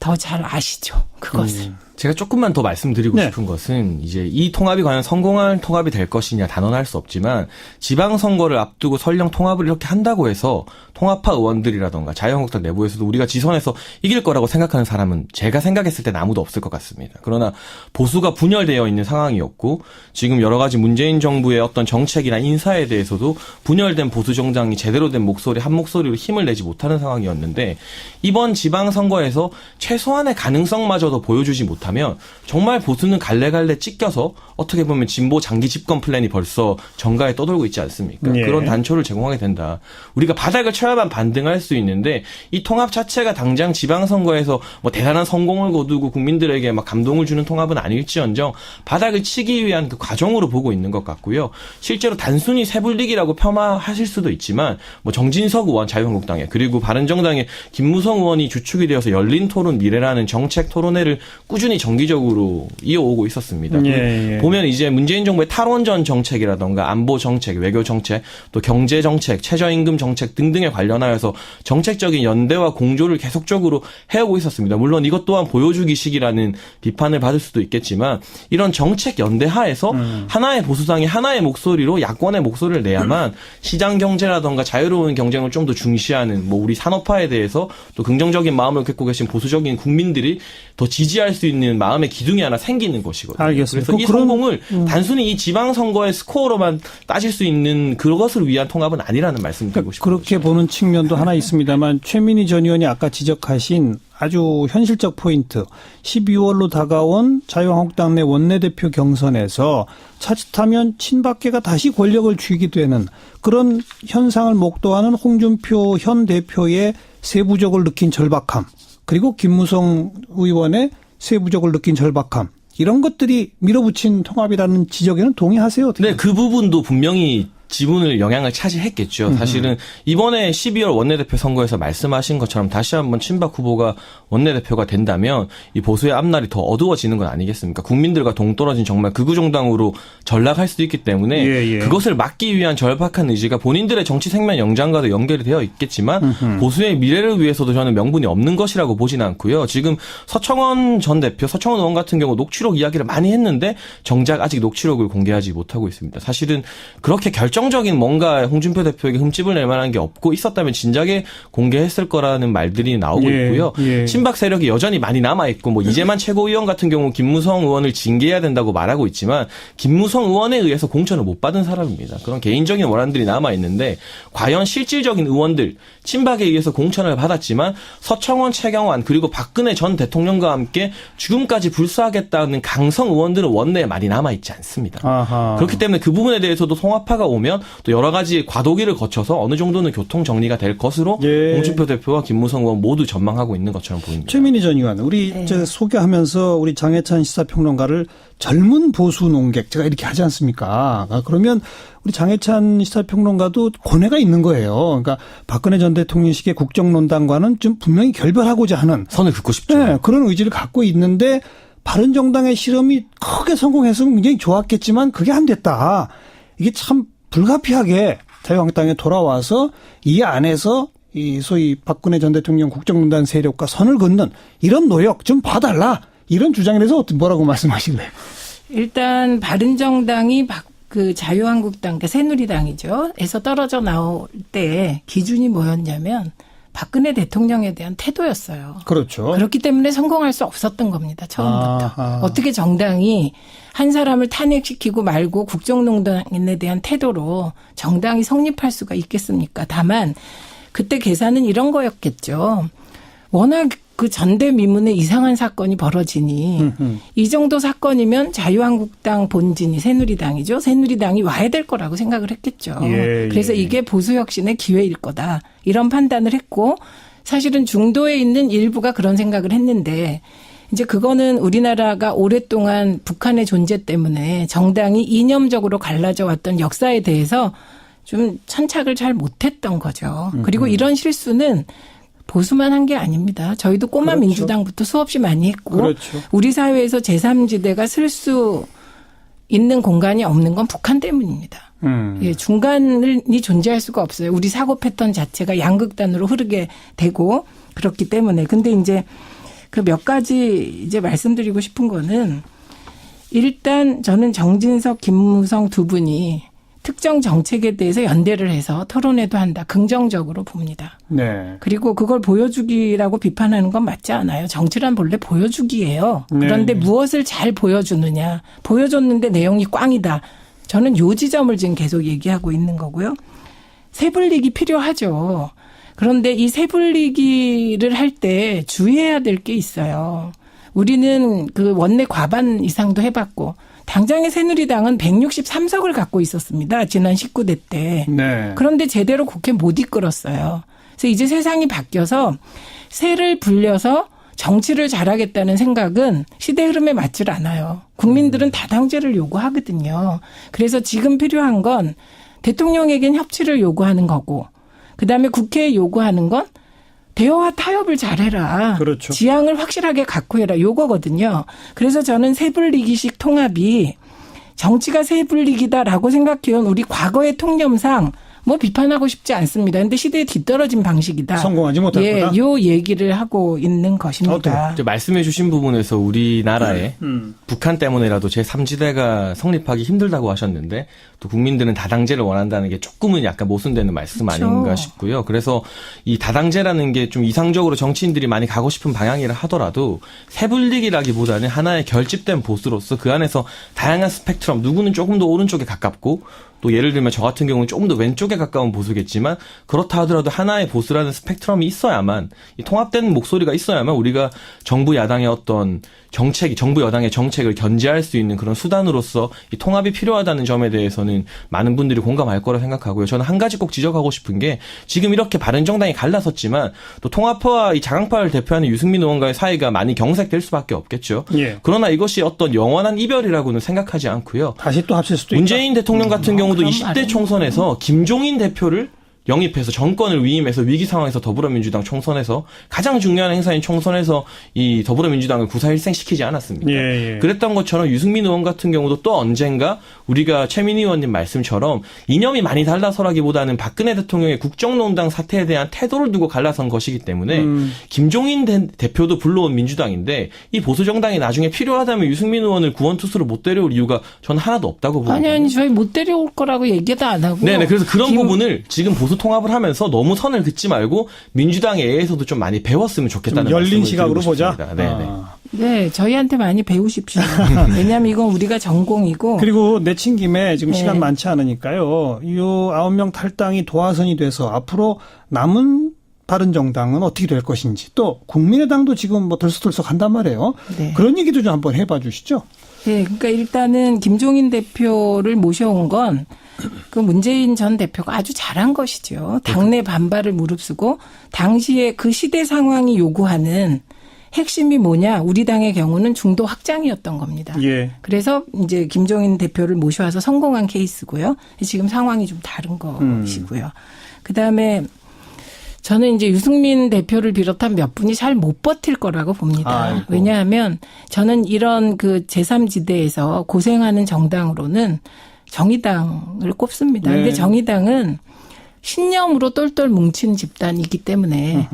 더 잘 아시죠. 그것을. 제가 조금만 더 말씀드리고 네. 싶은 것은 이제 이 통합이 과연 성공할 통합이 될 것이냐 단언할 수 없지만 지방선거를 앞두고 설령 통합을 이렇게 한다고 해서 통합파 의원들이라던가 자유한국당 내부에서도 우리가 지선해서 이길 거라고 생각하는 사람은 제가 생각했을 때는 아무도 없을 것 같습니다. 그러나 보수가 분열되어 있는 상황이었고 지금 여러 가지 문재인 정부의 어떤 정책이나 인사에 대해서도 분열된 보수 정당이 제대로 된 목소리 한 목소리로 힘을 내지 못하는 상황이었는데 이번 지방선거에서 최소한의 가능성마저도 더 보여주지 못하면 정말 보수는 갈래갈래 찢겨서 어떻게 보면 진보 장기 집권 플랜이 벌써 정가에 떠돌고 있지 않습니까? 예. 그런 단초를 제공하게 된다. 우리가 바닥을 쳐야만 반등할 수 있는데 이 통합 자체가 당장 지방선거에서 뭐 대단한 성공을 거두고 국민들에게 막 감동을 주는 통합은 아닐지언정 바닥을 치기 위한 그 과정으로 보고 있는 것 같고요. 실제로 단순히 새불리기라고 폄하하실 수도 있지만 뭐 정진석 의원 자유한국당에 그리고 바른정당의 김무성 의원이 주축이 되어서 열린 토론 미래라는 정책 토론회를 꾸준히 정기적으로 이어오고 있었습니다. 예, 예. 보면 이제 문재인 정부의 탈원전 정책이라던가 안보 정책, 외교 정책, 또 경제 정책, 최저임금 정책 등등에 관련하여서 정책적인 연대와 공조를 계속적으로 해오고 있었습니다. 물론 이것 또한 보여주기식이라는 비판을 받을 수도 있겠지만 이런 정책 연대 하에서 하나의 보수당이 하나의 목소리로 야권의 목소리를 내야만 시장 경제라던가 자유로운 경쟁을 좀 더 중시하는 뭐 우리 산업화에 대해서 또 긍정적인 마음을 갖고 계신 보수적인 국민들이 더 지지할 수 있는 마음의 기둥이 하나 생기는 것이거든요. 알겠습니다. 그래서 이 성공을 단순히 이 지방선거의 스코어로만 따질 수 있는 그것을 위한 통합은 아니라는 말씀을 드리고 싶습니다. 그렇게 보는 측면도 하나 있습니다만 최민희 전 의원이 아까 지적하신 아주 현실적 포인트 12월로 다가온 자유한국당 내 원내대표 경선에서 자칫하면 친박계가 다시 권력을 쥐게 되는 그런 현상을 목도하는 홍준표 현 대표의 세부적을 느낀 절박함 그리고 김무성 의원의 세부적을 느낀 절박함 이런 것들이 밀어붙인 통합이라는 지적에는 동의하세요? 어떻게? 네, 그 부분도 분명히 지분을 영향을 차지했겠죠. 사실은 이번에 12월 원내대표 선거에서 말씀하신 것처럼 다시 한번 친박 후보가 원내대표가 된다면 이 보수의 앞날이 더 어두워지는 건 아니겠습니까? 국민들과 동떨어진 정말 극우 정당으로 전락할 수도 있기 때문에 예, 예. 그것을 막기 위한 절박한 의지가 본인들의 정치 생명 연장과도 연결이 되어 있겠지만 보수의 미래를 위해서도 저는 명분이 없는 것이라고 보지는 않고요. 지금 서청원 전 대표, 서청원 의원 같은 경우 녹취록 이야기를 많이 했는데 정작 아직 녹취록을 공개하지 못하고 있습니다. 사실은 그렇게 결정적인 뭔가 홍준표 대표에게 흠집을 낼 만한 게 없고 있었다면 진작에 공개했을 거라는 말들이 나오고 예, 있고요. 예. 친박 세력이 여전히 많이 남아있고 뭐 이재만 최고위원 같은 경우 김무성 의원을 징계해야 된다고 말하고 있지만 김무성 의원에 의해서 공천을 못 받은 사람입니다. 그런 개인적인 원한들이 남아있는데 과연 실질적인 의원들 친박에 의해서 공천을 받았지만 서청원, 최경환 그리고 박근혜 전 대통령과 함께 죽음까지 불사하겠다는 강성 의원들은 원내에 많이 남아있지 않습니다. 아하. 그렇기 때문에 그 부분에 대해서도 통합파가 오면 또 여러 가지 과도기를 거쳐서 어느 정도는 교통 정리가 될 것으로 예. 홍준표 대표와 김무성 의원 모두 전망하고 있는 것처럼 보입니다. 최민희 전 의원, 우리 저 소개하면서 우리 장해찬 시사평론가를 젊은 보수 농객 제가 이렇게 하지 않습니까? 그러면 우리 장해찬 시사평론가도 고뇌가 있는 거예요. 그러니까 박근혜 전 대통령 식의 국정농단과는 좀 분명히 결별하고자 하는 선을 긋고 싶죠. 네, 그런 의지를 갖고 있는데 바른정당의 실험이 크게 성공했으면 굉장히 좋았겠지만 그게 안 됐다. 이게 참 불가피하게 자유한국당에 돌아와서 이 안에서 이 소위 박근혜 전 대통령 국정농단 세력과 선을 긋는 이런 노력 좀 봐달라. 이런 주장에 대해서 뭐라고 말씀하실래요? 일단 바른정당이 그 자유한국당, 그러니까 새누리당이죠. 에서 떨어져 나올 때 기준이 뭐였냐면 박근혜 대통령에 대한 태도였어요. 그렇죠. 그렇기 때문에 성공할 수 없었던 겁니다. 처음부터. 아하. 어떻게 정당이 한 사람을 탄핵시키고 말고 국정농단에 대한 태도로 정당이 성립할 수가 있겠습니까? 다만 그때 계산은 이런 거였겠죠. 워낙 그 전대미문의 이상한 사건이 벌어지니 이 정도 사건이면 자유한국당 본진이 새누리당이죠. 새누리당이 와야 될 거라고 생각을 했겠죠. 예, 그래서 예. 이게 보수혁신의 기회일 거다. 이런 판단을 했고 사실은 중도에 있는 일부가 그런 생각을 했는데 이제 그거는 우리나라가 오랫동안 북한의 존재 때문에 정당이 이념적으로 갈라져 왔던 역사에 대해서 좀 천착을 잘 못했던 거죠. 그리고 이런 실수는 보수만 한 게 아닙니다. 저희도 꼬마 그렇죠. 민주당부터 수없이 많이 했고 그렇죠. 우리 사회에서 제3지대가 쓸 수 있는 공간이 없는 건 북한 때문입니다. 예, 중간이 존재할 수가 없어요. 우리 사고 패턴 자체가 양극단으로 흐르게 되고 그렇기 때문에. 근데 이제 그 몇 가지 이제 말씀드리고 싶은 거는 일단 저는 정진석, 김무성 두 분이 특정 정책에 대해서 연대를 해서 토론회도 한다. 긍정적으로 봅니다. 네. 그리고 그걸 보여주기라고 비판하는 건 맞지 않아요. 정치란 본래 보여주기예요. 그런데 네. 무엇을 잘 보여주느냐. 보여줬는데 내용이 꽝이다. 저는 요 지점을 지금 계속 얘기하고 있는 거고요. 세불리기 필요하죠. 그런데 이 세불리기를 할 때 주의해야 될 게 있어요. 우리는 그 원내 과반 이상도 해봤고 당장의 새누리당은 163석을 갖고 있었습니다. 지난 19대 때. 네. 그런데 제대로 국회 못 이끌었어요. 그래서 이제 세상이 바뀌어서 새를 불려서 정치를 잘하겠다는 생각은 시대 흐름에 맞질 않아요. 국민들은 다당제를 요구하거든요. 그래서 지금 필요한 건 대통령에겐 협치를 요구하는 거고 그다음에 국회에 요구하는 건 대화와 타협을 잘해라. 그렇죠. 지향을 확실하게 갖고 해라. 요거거든요. 그래서 저는 새불리기식 통합이 정치가 새불리기다라고 생각해온 우리 과거의 통념상 뭐 비판하고 싶지 않습니다. 그런데 시대에 뒤떨어진 방식이다. 성공하지 못했구나. 예, 요 얘기를 하고 있는 것입니다. 이제 말씀해 주신 부분에서 우리나라에 북한 때문에라도 제3지대가 성립하기 힘들다고 하셨는데 또 국민들은 다당제를 원한다는 게 조금은 약간 모순되는 말씀 그렇죠. 아닌가 싶고요. 그래서 이 다당제라는 게 좀 이상적으로 정치인들이 많이 가고 싶은 방향이라 하더라도 새불리기라기보다는 하나의 결집된 보수로서 그 안에서 다양한 스펙트럼 누구는 조금 더 오른쪽에 가깝고 또 예를 들면 저 같은 경우는 조금 더 왼쪽에 가까운 보수겠지만 그렇다 하더라도 하나의 보수라는 스펙트럼이 있어야만 이 통합된 목소리가 있어야만 우리가 정부 야당의 어떤 정책이 정부 여당의 정책을 견제할 수 있는 그런 수단으로서 이 통합이 필요하다는 점에 대해서는 많은 분들이 공감할 거라 생각하고요. 저는 한 가지 꼭 지적하고 싶은 게 지금 이렇게 바른정당이 갈라섰지만 또 통합파와 이 자강파를 대표하는 유승민 의원과의 사이가 많이 경색될 수밖에 없겠죠. 예. 그러나 이것이 어떤 영원한 이별이라고는 생각하지 않고요. 다시 또 합칠 수도 있다. 문재인 대통령 같은 경우도 그럼 20대 아니에요. 총선에서 김종인 대표를 영입해서 정권을 위임해서 위기 상황에서 더불어민주당 총선에서 가장 중요한 행사인 총선에서 이 더불어민주당을 구사일생시키지 않았습니까? 예, 예. 그랬던 것처럼 유승민 의원 같은 경우도 또 언젠가 우리가 최민희 의원님 말씀처럼 이념이 많이 달라서라기보다는 박근혜 대통령의 국정농단 사태에 대한 태도를 두고 갈라선 것이기 때문에 김종인 대표도 불러온 민주당인데 이 보수정당이 나중에 필요하다면 유승민 의원을 구원투수로 못 데려올 이유가 저는 하나도 없다고 보거든요. 아니 저희 못 데려올 거라고 얘기도 안 하고. 네네. 그래서 그런 부분을 지금 보수 통합을 하면서 너무 선을 긋지 말고 민주당에 의해서도 좀 많이 배웠으면 좋겠다는 좀 열린 말씀을 시각으로 드리고 보자. 싶습니다. 네네. 네, 저희한테 많이 배우십시오. 왜냐하면 이건 우리가 전공이고. 그리고 내친 김에 지금 네. 시간 많지 않으니까요. 이 9명 탈당이 도화선이 돼서 앞으로 남은 바른정당은 어떻게 될 것인지 또 국민의당도 지금 뭐 들썩들썩 한단 말이에요. 네. 그런 얘기도 좀 한번 해봐 주시죠. 네, 그러니까 일단은 김종인 대표를 모셔온 건 그 문재인 전 대표가 아주 잘한 것이죠. 당내 반발을 무릅쓰고 당시에 그 시대 상황이 요구하는 핵심이 뭐냐? 우리 당의 경우는 중도 확장이었던 겁니다. 예. 그래서 이제 김종인 대표를 모셔와서 성공한 케이스고요. 지금 상황이 좀 다른 것이고요. 그다음에 저는 이제 유승민 대표를 비롯한 몇 분이 잘 못 버틸 거라고 봅니다. 아이고. 왜냐하면 저는 이런 그 제3지대에서 고생하는 정당으로는 정의당을 꼽습니다. 그런데 네. 정의당은 신념으로 똘똘 뭉친 집단이기 때문에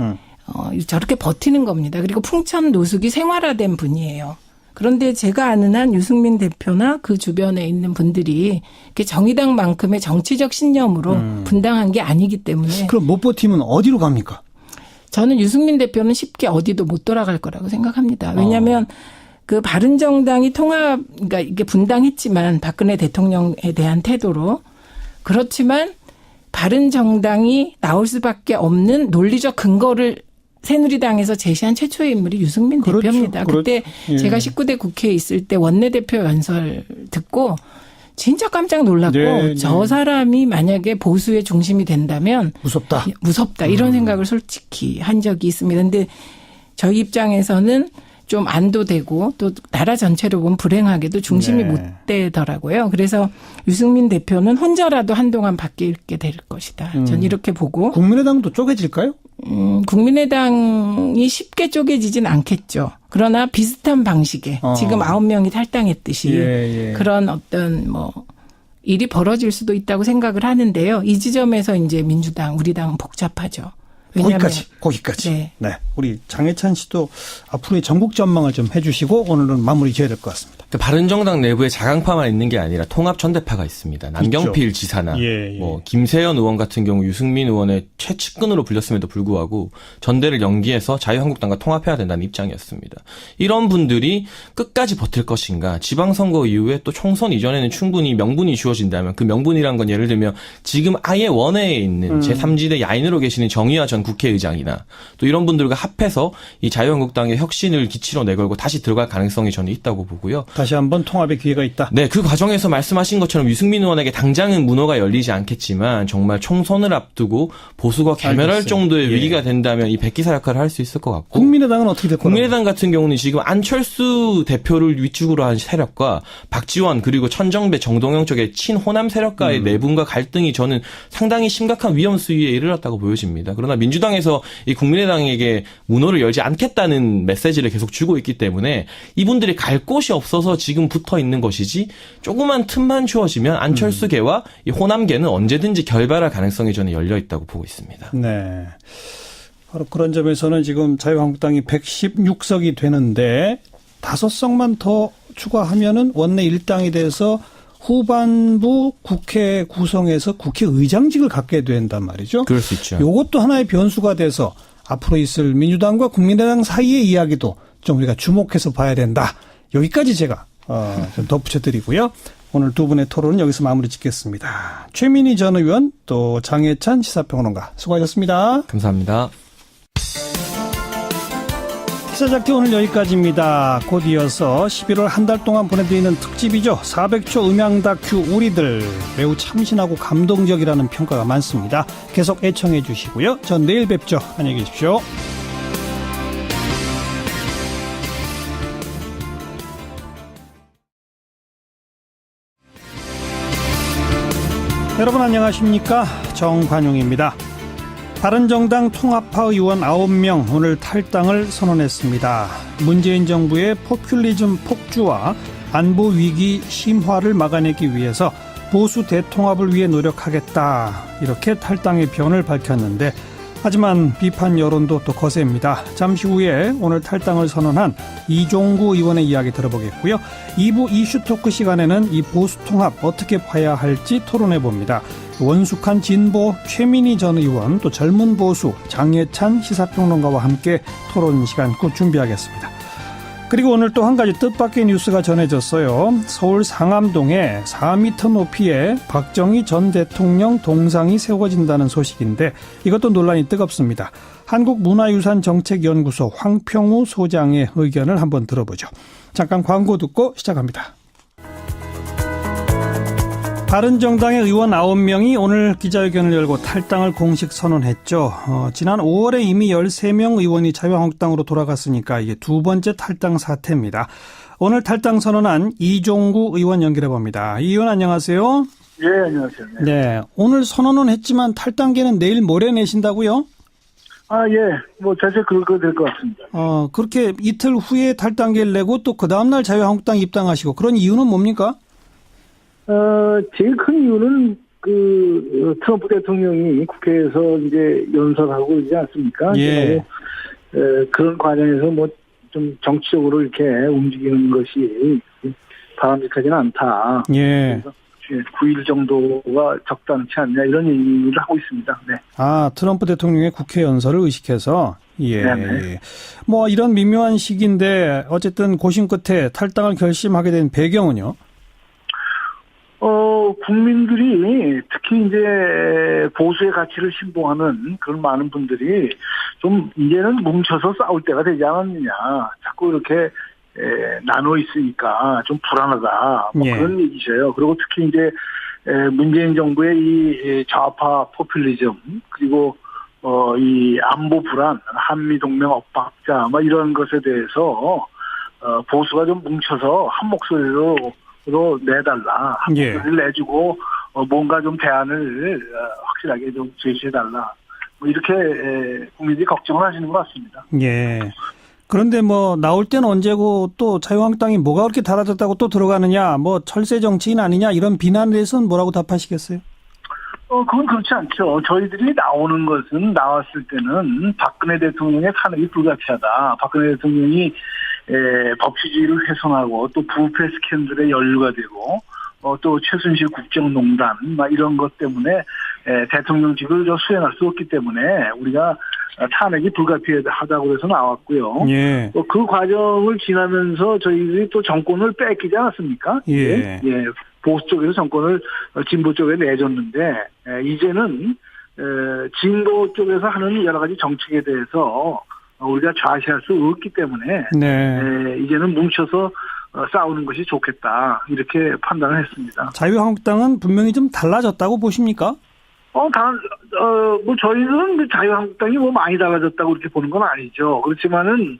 저렇게 버티는 겁니다. 그리고 풍천 노숙이 생활화된 분이에요. 그런데 제가 아는 한 유승민 대표나 그 주변에 있는 분들이 이렇게 정의당만큼의 정치적 신념으로 분당한 게 아니기 때문에 그럼 못 버티면 어디로 갑니까? 저는 유승민 대표는 쉽게 어디도 못 돌아갈 거라고 생각합니다. 왜냐하면 그 바른정당이 그러니까 이게 분당했지만 박근혜 대통령에 대한 태도로 그렇지만 바른정당이 나올 수밖에 없는 논리적 근거를 새누리당에서 제시한 최초의 인물이 유승민 그렇죠. 대표입니다. 그때 예. 제가 19대 국회에 있을 때 원내대표 연설 듣고 진짜 깜짝 놀랐고 네, 저 네. 사람이 만약에 보수의 중심이 된다면 무섭다. 이런 생각을 솔직히 한 적이 있습니다. 그런데 저희 입장에서는 좀 안도되고 또 나라 전체로 보면 불행하게도 중심이 네. 못 되더라고요. 그래서 유승민 대표는 혼자라도 한동안 바뀌게 될 것이다. 전 이렇게 보고. 국민의당도 쪼개질까요? 국민의당이 쉽게 쪼개지진 않겠죠. 그러나 비슷한 방식의 지금 9명이 탈당했듯이 예. 그런 어떤 뭐 일이 벌어질 수도 있다고 생각을 하는데요. 이 지점에서 이제 민주당, 우리 당은 복잡하죠. 왜냐하면 거기까지. 네. 네. 우리 장해찬 씨도 앞으로의 전국 전망을 좀 해주시고 오늘은 마무리 지어야 될 것 같습니다. 바른정당 내부에 자강파만 있는 게 아니라 통합 전대파가 있습니다. 남경필 지사나 예. 뭐 김세연 의원 같은 경우 유승민 의원의 최측근으로 불렸음에도 불구하고 전대를 연기해서 자유한국당과 통합해야 된다는 입장이었습니다. 이런 분들이 끝까지 버틸 것인가? 지방선거 이후에 또 총선 이전에는 충분히 명분이 주어진다면 그 명분이란 건 예를 들면 지금 아예 원외에 있는 제3지대 야인으로 계시는 정의화 전 국회의장이나 또 이런 분들과 합해서 이 자유한국당의 혁신을 기치로 내걸고 다시 들어갈 가능성이 저는 있다고 보고요. 다시 한번 통합의 기회가 있다. 네, 그 과정에서 말씀하신 것처럼 유승민 의원에게 당장은 문호가 열리지 않겠지만 정말 총선을 앞두고 보수가 괴멸할 알겠어요. 정도의 예. 위기가 된다면 이 백기사 역할을 할 수 있을 것 같고. 국민의당은 어떻게 될 거라고? 국민의당 같은 경우는 지금 안철수 대표를 위축으로 한 세력과 박지원 그리고 천정배, 정동영 쪽의 친호남 세력과의 내분과 갈등이 저는 상당히 심각한 위험 수위에 이르렀다고 보여집니다. 그러나 민주당에서 이 국민의당에게 문호를 열지 않겠다는 메시지를 계속 주고 있기 때문에 이분들이 갈 곳이 없어서 지금 붙어 있는 것이지 조그만 틈만 주어지면 안철수계와 이 호남계는 언제든지 결발할 가능성이 저는 열려 있다고 보고 있습니다. 네. 바로 그런 점에서는 지금 자유한국당이 116석이 되는데 5석만 더 추가하면은 원내 일당이 돼서 후반부 국회 구성에서 국회의장직을 갖게 된단 말이죠. 그럴 수 있죠. 이것도 하나의 변수가 돼서 앞으로 있을 민주당과 국민의당 사이의 이야기도 좀 우리가 주목해서 봐야 된다. 여기까지 제가 좀 덧붙여드리고요. 오늘 두 분의 토론은 여기서 마무리 짓겠습니다. 최민희 전 의원 또 장혜찬 시사평론가 수고하셨습니다. 감사합니다. 시사작기 오늘 여기까지입니다. 곧 이어서 11월 한 달 동안 보내드리는 특집이죠. 400초 음향 다큐 우리들. 매우 참신하고 감동적이라는 평가가 많습니다. 계속 애청해 주시고요. 전 내일 뵙죠. 안녕히 계십시오. 여러분 안녕하십니까? 정관용입니다. 바른정당 통합파 의원 9명 오늘 탈당을 선언했습니다. 문재인 정부의 포퓰리즘 폭주와 안보 위기 심화를 막아내기 위해서 보수 대통합을 위해 노력하겠다. 이렇게 탈당의 변을 밝혔는데 하지만 비판 여론도 또 거셉니다. 잠시 후에 오늘 탈당을 선언한 이종구 의원의 이야기 들어보겠고요. 2부 이슈 토크 시간에는 이 보수 통합 어떻게 봐야 할지 토론해 봅니다. 원숙한 진보 최민희 전 의원 또 젊은 보수 장예찬 시사평론가와 함께 토론 시간 꼭 준비하겠습니다. 그리고 오늘 또 한 가지 뜻밖의 뉴스가 전해졌어요. 서울 상암동에 4m 높이의 박정희 전 대통령 동상이 세워진다는 소식인데 이것도 논란이 뜨겁습니다. 한국문화유산정책연구소 황평우 소장의 의견을 한번 들어보죠. 잠깐 광고 듣고 시작합니다. 바른정당의 의원 9명이 오늘 기자회견을 열고 탈당을 공식 선언했죠. 지난 5월에 이미 13명 의원이 자유한국당으로 돌아갔으니까 이게 두 번째 탈당 사태입니다. 오늘 탈당 선언한 이종구 의원 연결해봅니다. 이 의원 안녕하세요. 예, 안녕하세요. 네, 오늘 선언은 했지만 탈당계는 내일 모레 내신다고요? 아, 예. 자세 그거 될 것 같습니다. 그렇게 이틀 후에 탈당계를 내고 또 그 다음날 자유한국당 입당하시고 그런 이유는 뭡니까? 제일 큰 이유는 트럼프 대통령이 국회에서 이제 연설하고 그러지 않습니까? 예. 그런 과정에서 좀 정치적으로 이렇게 움직이는 것이 바람직하지는 않다. 예. 그래서 9일 정도가 적당치 않냐 이런 얘기를 하고 있습니다. 네. 아, 트럼프 대통령의 국회 연설을 의식해서 예. 네네. 이런 미묘한 시기인데 어쨌든 고심 끝에 탈당을 결심하게 된 배경은요? 국민들이 특히 이제 보수의 가치를 신봉하는 그런 많은 분들이 좀 이제는 뭉쳐서 싸울 때가 되지 않았느냐. 자꾸 이렇게 나눠 있으니까 좀 불안하다. 예. 그런 얘기죠. 그리고 특히 이제 문재인 정부의 이 좌파 포퓰리즘 그리고 이 안보 불안, 한미 동맹 엇박자 이런 것에 대해서 보수가 좀 뭉쳐서 한 목소리로 내달라. 한 목소리를 내주고 뭔가 좀 대안을 확실하게 좀 제시해달라. 이렇게 국민들이 걱정을 하시는 것 같습니다. 예. 그런데 나올 때는 언제고 또 자유한국당이 뭐가 그렇게 달아졌다고 또 들어가느냐, 철새 정치인 아니냐 이런 비난에 대해서는 뭐라고 답하시겠어요? 그건 그렇지 않죠. 저희들이 나오는 것은 나왔을 때는 박근혜 대통령의 탄핵이 불가피하다. 박근혜 대통령이 법치주의를 훼손하고 또 부패 스캔들에 연루가 되고 또 최순실 국정농단 이런 것 때문에 대통령직을 수행할 수 없기 때문에 우리가 탄핵이 불가피하다고 해서 나왔고요. 예. 그 과정을 지나면서 저희들이 또 정권을 뺏기지 않았습니까? 예. 보수 쪽에서 정권을 진보 쪽에 내줬는데 이제는 진보 쪽에서 하는 여러 가지 정책에 대해서 우리가 좌시할 수 없기 때문에 네. 이제는 뭉쳐서 싸우는 것이 좋겠다 이렇게 판단을 했습니다. 자유한국당은 분명히 좀 달라졌다고 보십니까? 뭐 저희는 자유한국당이 뭐 많이 달라졌다고 이렇게 보는 건 아니죠. 그렇지만은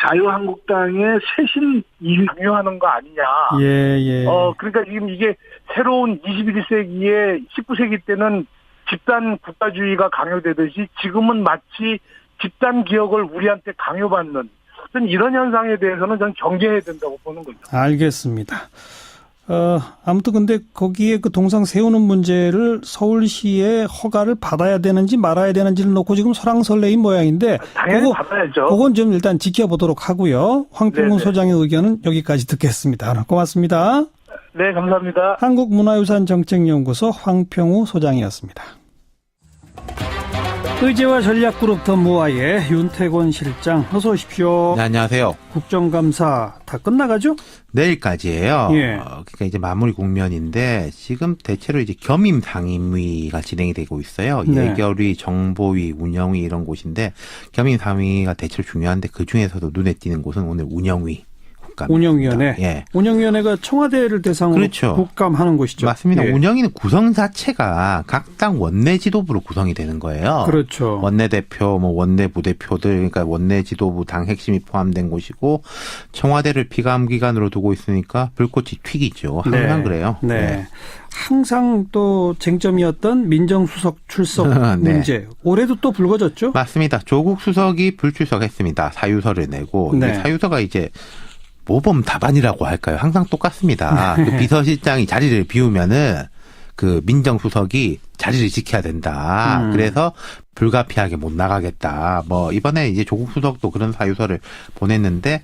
자유한국당의 쇄신 이용하는 거 아니냐. 예. 그러니까 지금 이게 새로운 21세기에 19세기 때는 집단 국가주의가 강요되듯이 지금은 마치 집단 기억을 우리한테 강요받는 이런 현상에 대해서는 전 경계해야 된다고 보는 거죠. 알겠습니다. 아무튼 근데 거기에 그 동상 세우는 문제를 서울시의 허가를 받아야 되는지 말아야 되는지를 놓고 지금 설왕설래인 모양인데 당연히 받아야죠. 그건 좀 일단 지켜보도록 하고요. 황평우 소장의 의견은 여기까지 듣겠습니다. 고맙습니다. 네, 감사합니다. 한국문화유산정책연구소 황평우 소장이었습니다. 의제와 전략그룹 더 모아의 윤태곤 실장 어서 오십시오. 네, 안녕하세요. 국정감사 다 끝나가죠? 내일까지예요. 예. 그러니까 이제 마무리 국면인데 지금 대체로 이제 겸임 상임위가 진행이 되고 있어요. 네. 예결위, 정보위, 운영위 이런 곳인데 겸임 상임위가 대체로 중요한데 그 중에서도 눈에 띄는 곳은 오늘 운영위. 운영위원회. 예. 운영위원회가 청와대를 대상으로 그렇죠. 국감하는 곳이죠. 맞습니다. 예. 운영위는 구성 자체가 각 당 원내 지도부로 구성이 되는 거예요. 그렇죠. 원내대표, 원내 부대표들, 그러니까 원내 지도부 당 핵심이 포함된 곳이고 청와대를 피감기관으로 두고 있으니까 불꽃이 튀기죠. 항상 그래요. 네. 항상 또 쟁점이었던 민정수석 출석 네. 문제. 올해도 또 불거졌죠? 맞습니다. 조국 수석이 불출석했습니다. 사유서를 내고 네. 사유서가 이제 모범 답안이라고 할까요? 항상 똑같습니다. 그 비서실장이 자리를 비우면은 그 민정수석이 자리를 지켜야 된다. 그래서 불가피하게 못 나가겠다. 이번에 이제 조국 수석도 그런 사유서를 보냈는데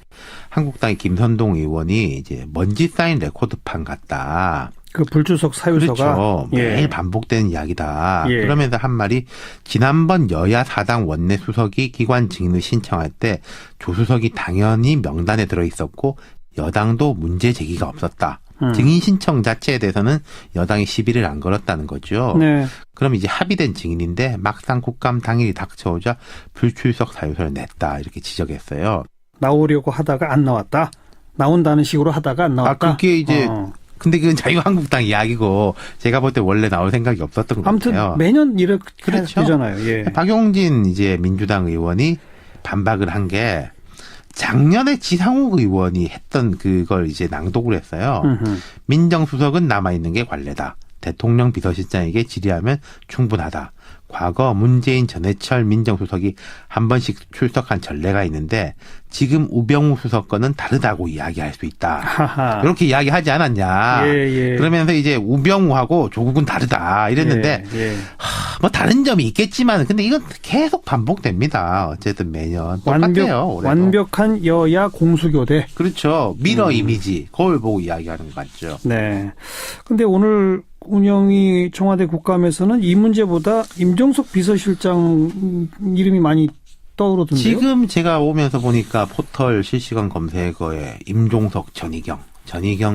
한국당의 김선동 의원이 이제 먼지 쌓인 레코드판 같다. 그 불출석 사유서가. 그렇죠. 매일 반복되는 이야기다. 예. 그러면서 한 말이 지난번 여야 사당 원내 수석이 기관 직무 신청할 때 조수석이 당연히 명단에 들어있었고 여당도 문제 제기가 없었다. 증인 신청 자체에 대해서는 여당이 시비를 안 걸었다는 거죠. 네. 그럼 이제 합의된 증인인데 막상 국감 당일이 닥쳐오자 불출석 사유서를 냈다. 이렇게 지적했어요. 나오려고 하다가 안 나왔다. 나온다는 식으로 하다가 안 나왔다. 그게 이제 근데 그건 자유한국당 이야기고 제가 볼 때 원래 나올 생각이 없었던 것 아무튼 같아요. 매년 이렇게 그렇죠. 되잖아요. 예. 박용진 이제 민주당 의원이 반박을 한 게 작년에 지상욱 의원이 했던 그걸 이제 낭독을 했어요. 민정수석은 남아있는 게 관례다. 대통령 비서실장에게 질의하면 충분하다. 과거 문재인 전해철 민정수석이 한 번씩 출석한 전례가 있는데 지금 우병우 수석 건은 다르다고 이야기할 수 있다. 하하. 이렇게 이야기하지 않았냐. 예. 그러면서 이제 우병우하고 조국은 다르다 이랬는데 예. 다른 점이 있겠지만 근데 이건 계속 반복됩니다. 어쨌든 매년 똑같아요. 올해도. 완벽한 여야 공수교대. 그렇죠. 미러 이미지 거울 보고 이야기하는 것 같죠. 네. 근데 오늘 운영위 청와대 국감에서는 이 문제보다 임종석 비서실장 이름이 많이 떠오르던데요. 지금 제가 오면서 보니까 포털 실시간 검색어에 임종석, 전희경,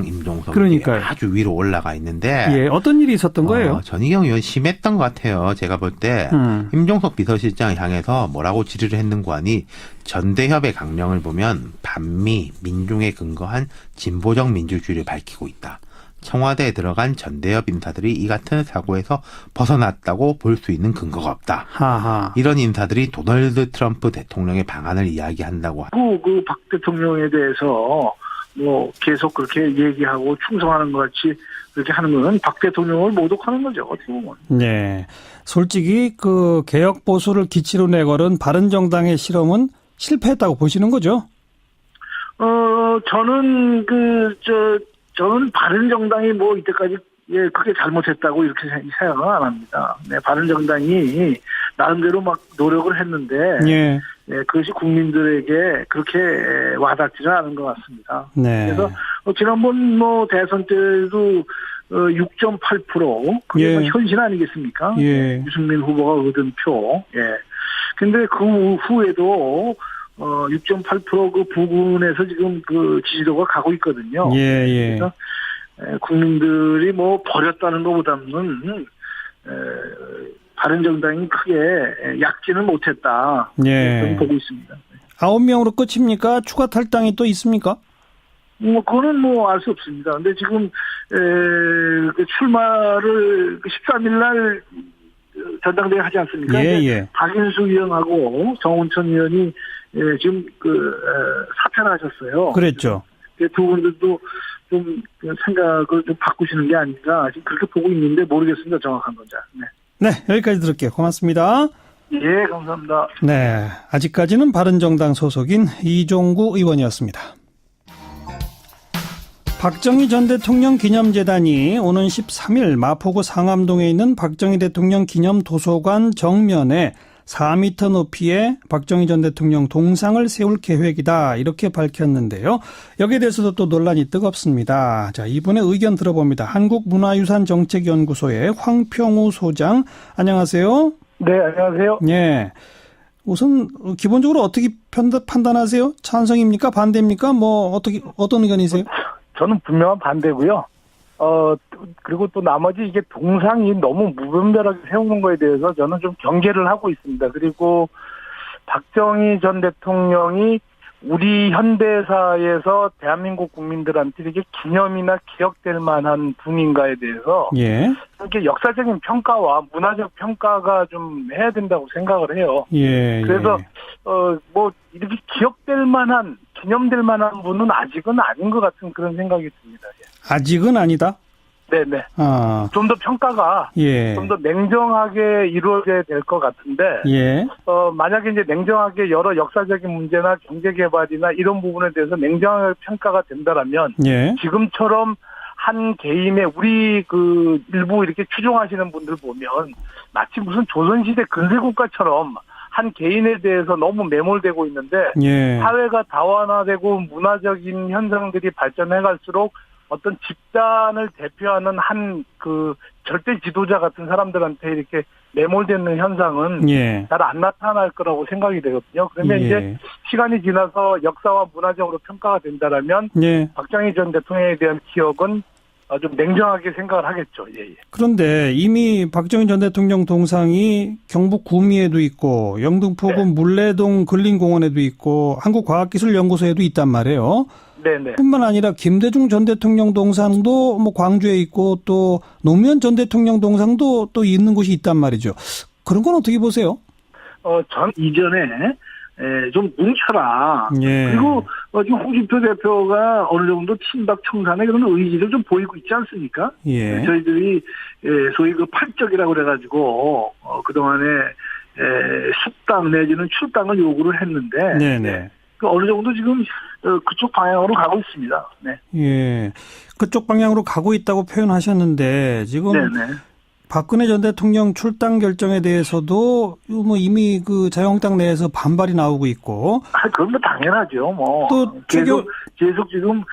임종석 그러니까요. 아주 위로 올라가 있는데 예, 어떤 일이 있었던 거예요? 전희경 의원 심했던 것 같아요. 제가 볼 때 임종석 비서실장을 향해서 뭐라고 질의를 했는고 하니 전대협의 강령을 보면 반미, 민중에 근거한 진보적 민주주의를 밝히고 있다. 청와대에 들어간 전대협 인사들이 이 같은 사고에서 벗어났다고 볼 수 있는 근거가 없다. 하하. 이런 인사들이 도널드 트럼프 대통령의 방안을 이야기한다고. 그 박 대통령에 대해서 계속 그렇게 얘기하고 충성하는 것 같이 그렇게 하는 건 박 대통령을 모독하는 거죠. 어떻게 보면. 네. 솔직히 그 개혁 보수를 기치로 내걸은 바른정당의 실험은 실패했다고 보시는 거죠? 저는 바른정당이 이때까지 크게 잘못했다고 이렇게 생각은 안 합니다. 네, 바른정당이 나름대로 막 노력을 했는데 예. 그것이 국민들에게 그렇게 와닿지는 않은 것 같습니다. 네. 그래서 지난번 대선 때도 6.8% 그게 현실 아니겠습니까? 예. 유승민 후보가 얻은 표. 예. 근데 그 후에도 6.8% 그 부근에서 지금 그 지지도가 가고 있거든요. 예. 그래서 국민들이 버렸다는 것보다는 바른정당이 크게 약진을 못했다. 예. 저는 보고 있습니다. 9명으로 끝입니까? 추가 탈당이 또 있습니까? 그거는 알 수 없습니다. 근데 지금, 그 출마를 13일 날 전당대회 하지 않습니까? 예. 박인수 의원하고 정운천 의원이 지금 사퇴를 하셨어요. 그랬죠. 두 분들도 좀 생각을 좀 바꾸시는 게 아닌가 지금 그렇게 보고 있는데 모르겠습니다. 정확한 건지. 네, 여기까지 들을게요. 고맙습니다. 예, 감사합니다. 네, 아직까지는 바른정당 소속인 이종구 의원이었습니다. 박정희 전 대통령 기념재단이 오는 13일 마포구 상암동에 있는 박정희 대통령 기념도서관 정면에 4m 높이의 박정희 전 대통령 동상을 세울 계획이다 이렇게 밝혔는데요. 여기에 대해서도 또 논란이 뜨겁습니다. 자, 이분의 의견 들어봅니다. 한국문화유산정책연구소의 황평우 소장, 안녕하세요. 네, 안녕하세요. 예. 우선 기본적으로 어떻게 판단하세요? 찬성입니까? 반대입니까? 어떤 의견이세요? 저는 분명한 반대고요. 그리고 또 나머지 이게 동상이 너무 무분별하게 세우는 거에 대해서 저는 좀 경계를 하고 있습니다. 그리고 박정희 전 대통령이 우리 현대사에서 대한민국 국민들한테 이렇게 기념이나 기억될 만한 분인가에 대해서 예. 이렇게 역사적인 평가와 문화적 평가가 좀 해야 된다고 생각을 해요. 예. 그래서 이렇게 기억될 만한 기념될 만한 분은 아직은 아닌 것 같은 그런 생각이 듭니다. 아직은 아니다? 네네. 아. 좀 더 평가가 예. 좀 더 냉정하게 이루어져야 될 것 같은데, 예. 만약에 이제 냉정하게 여러 역사적인 문제나 경제 개발이나 이런 부분에 대해서 냉정하게 평가가 된다라면, 예. 지금처럼 한 개인의 우리 일부 이렇게 추종하시는 분들 보면 마치 무슨 조선시대 근세국가처럼 한 개인에 대해서 너무 매몰되고 있는데, 예. 사회가 다원화되고 문화적인 현상들이 발전해 갈수록 어떤 집단을 대표하는 한 절대 지도자 같은 사람들한테 이렇게 매몰되는 현상은 예. 잘 안 나타날 거라고 생각이 되거든요. 그러면 예. 이제 시간이 지나서 역사와 문화적으로 평가가 된다라면 예. 박정희 전 대통령에 대한 기억은 좀 냉정하게 생각을 하겠죠. 예. 그런데 이미 박정희 전 대통령 동상이 경북 구미에도 있고 영등포군 물레동 근린공원에도 있고 한국과학기술연구소에도 있단 말이에요. 네네. 뿐만 아니라 김대중 전 대통령 동상도 광주에 있고 또 노무현 전 대통령 동상도 또 있는 곳이 있단 말이죠. 그런 건 어떻게 보세요? 전 이전에 좀 뭉쳐라. 예. 그리고 지금 홍준표 대표가 어느 정도 친박 청산의 그런 의지를 좀 보이고 있지 않습니까? 예. 저희들이 소위 팔적이라고 그래가지고 그동안에 숙당 내지는 출당을 요구를 했는데 네네. 어느 정도 지금 그쪽 방향으로 가고 있습니다. 네. 예. 그쪽 방향으로 가고 있다고 표현하셨는데 지금 네네. 박근혜 전 대통령 출당 결정에 대해서도 이미 자유한국당 내에서 반발이 나오고 있고. 그건 당연하죠. 또 계속 지금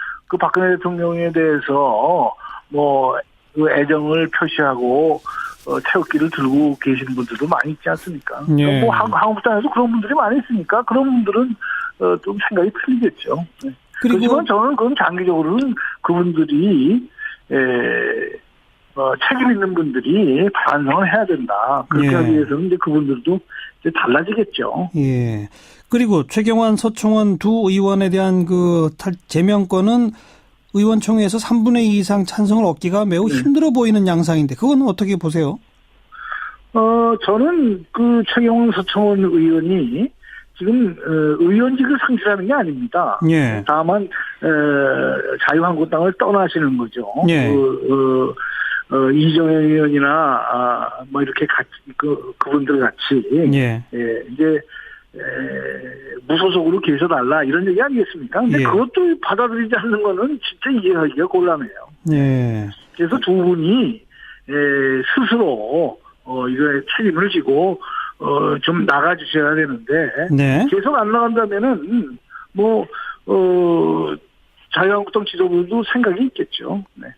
박근혜 대통령에 대해서 애정을 표시하고 태극기를 들고 계시는 분들도 많이 있지 않습니까? 예. 한국당에도 그런 분들이 많이 있으니까 그런 분들은 좀 생각이 틀리겠죠. 네. 그렇지만 저는 그건 장기적으로는 그분들이 책임 있는 분들이 반성을 해야 된다. 그렇게 예. 하기 위해서는 이제 그분들도 이제 달라지겠죠. 예. 그리고 최경환, 서청원 두 의원에 대한 제명권은 의원총회에서 3분의 2 이상 찬성을 얻기가 매우 힘들어 보이는 양상인데 그건 어떻게 보세요? 저는 최경환, 서청원 의원이 지금 의원직을 상실하는 게 아닙니다. 예. 다만 자유한국당을 떠나시는 거죠. 예. 이정현 의원이나 이렇게 같이 그분들 같이 예. 이제 무소속으로 계셔달라 이런 얘기 아니겠습니까? 근데 예. 그것도 받아들이지 않는 거는 진짜 이해하기가 곤란해요. 예. 그래서 두 분이 스스로 이거에 책임을 지고 좀 나가주셔야 되는데 네. 계속 안 나간다면은 자유한국당 지도부도 생각이 있겠죠. 네.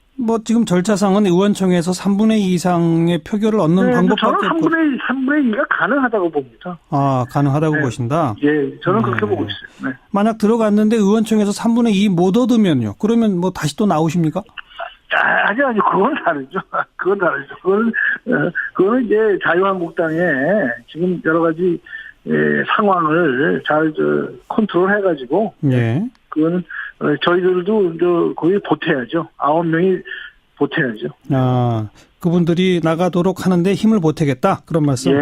지금 절차상은 의원총회에서 3분의 2 이상의 표결을 얻는 방법밖에 없고. 저는 3분의 2가 가능하다고 봅니다. 가능하다고 네. 보신다? 예, 저는 그렇게 보고 있어요. 네. 만약 들어갔는데 의원총회에서 3분의 2 못 얻으면요? 그러면 다시 또 나오십니까? 아니, 그건 다르죠. 그건 다르죠. 그거는 이제 자유한국당에 지금 여러 가지 상황을 잘 컨트롤 해가지고. 예. 그거는 저희들도 거의 보태야죠. 9명이 보태야죠. 그분들이 나가도록 하는데 힘을 보태겠다. 그런 말씀?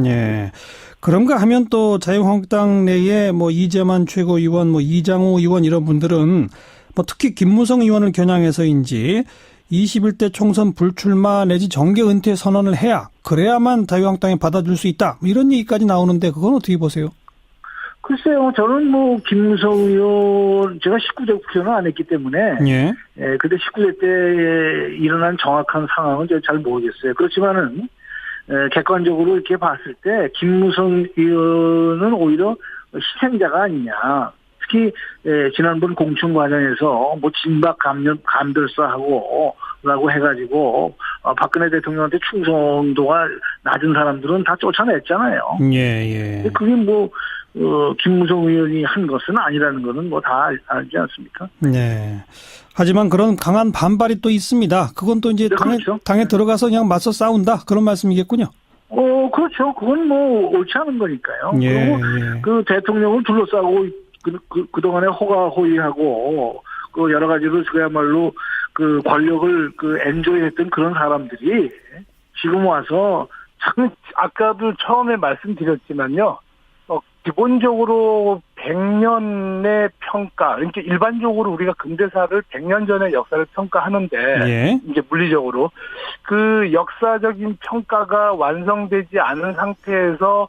예. 그런가 하면 또 자유한국당 내에 뭐 이재만 최고위원, 뭐 이장호 의원 이런 분들은 뭐 특히 김무성 의원을 겨냥해서인지 21대 총선 불출마 내지 정계 은퇴 선언을 해야 그래야만 자유한국당이 받아줄 수 있다. 이런 얘기까지 나오는데 그건 어떻게 보세요? 글쎄요, 저는 뭐, 김무성 의원, 제가 19대 국회의원은 안 했기 때문에. 예. 그때 19대 때 일어난 정확한 상황은 제가 잘 모르겠어요. 그렇지만은, 객관적으로 이렇게 봤을 때, 김무성 의원은 오히려 희생자가 아니냐. 특히, 지난번 공천 과정에서 뭐, 진박 감별사하고, 라고 해가지고, 박근혜 대통령한테 충성도가 낮은 사람들은 다 쫓아냈잖아요. 예. 그게 뭐, 김무성 의원이 한 것은 아니라는 거는 뭐 다 알지 않습니까? 네. 하지만 그런 강한 반발이 또 있습니다. 그건 또 이제 그렇죠. 당에 들어가서 그냥 맞서 싸운다. 그런 말씀이겠군요. 그렇죠. 그건 뭐 옳지 않은 거니까요. 예, 그리고 그 대통령을 둘러싸고 그동안에 호가호위하고 그 여러 가지로 그야말로 그 권력을 엔조이했던 그런 사람들이 지금 와서 아까도 처음에 말씀드렸지만요. 기본적으로 100년의 평가, 그러니까 일반적으로 우리가 근대사를 100년 전의 역사를 평가하는데, 예. 이제 물리적으로, 그 역사적인 평가가 완성되지 않은 상태에서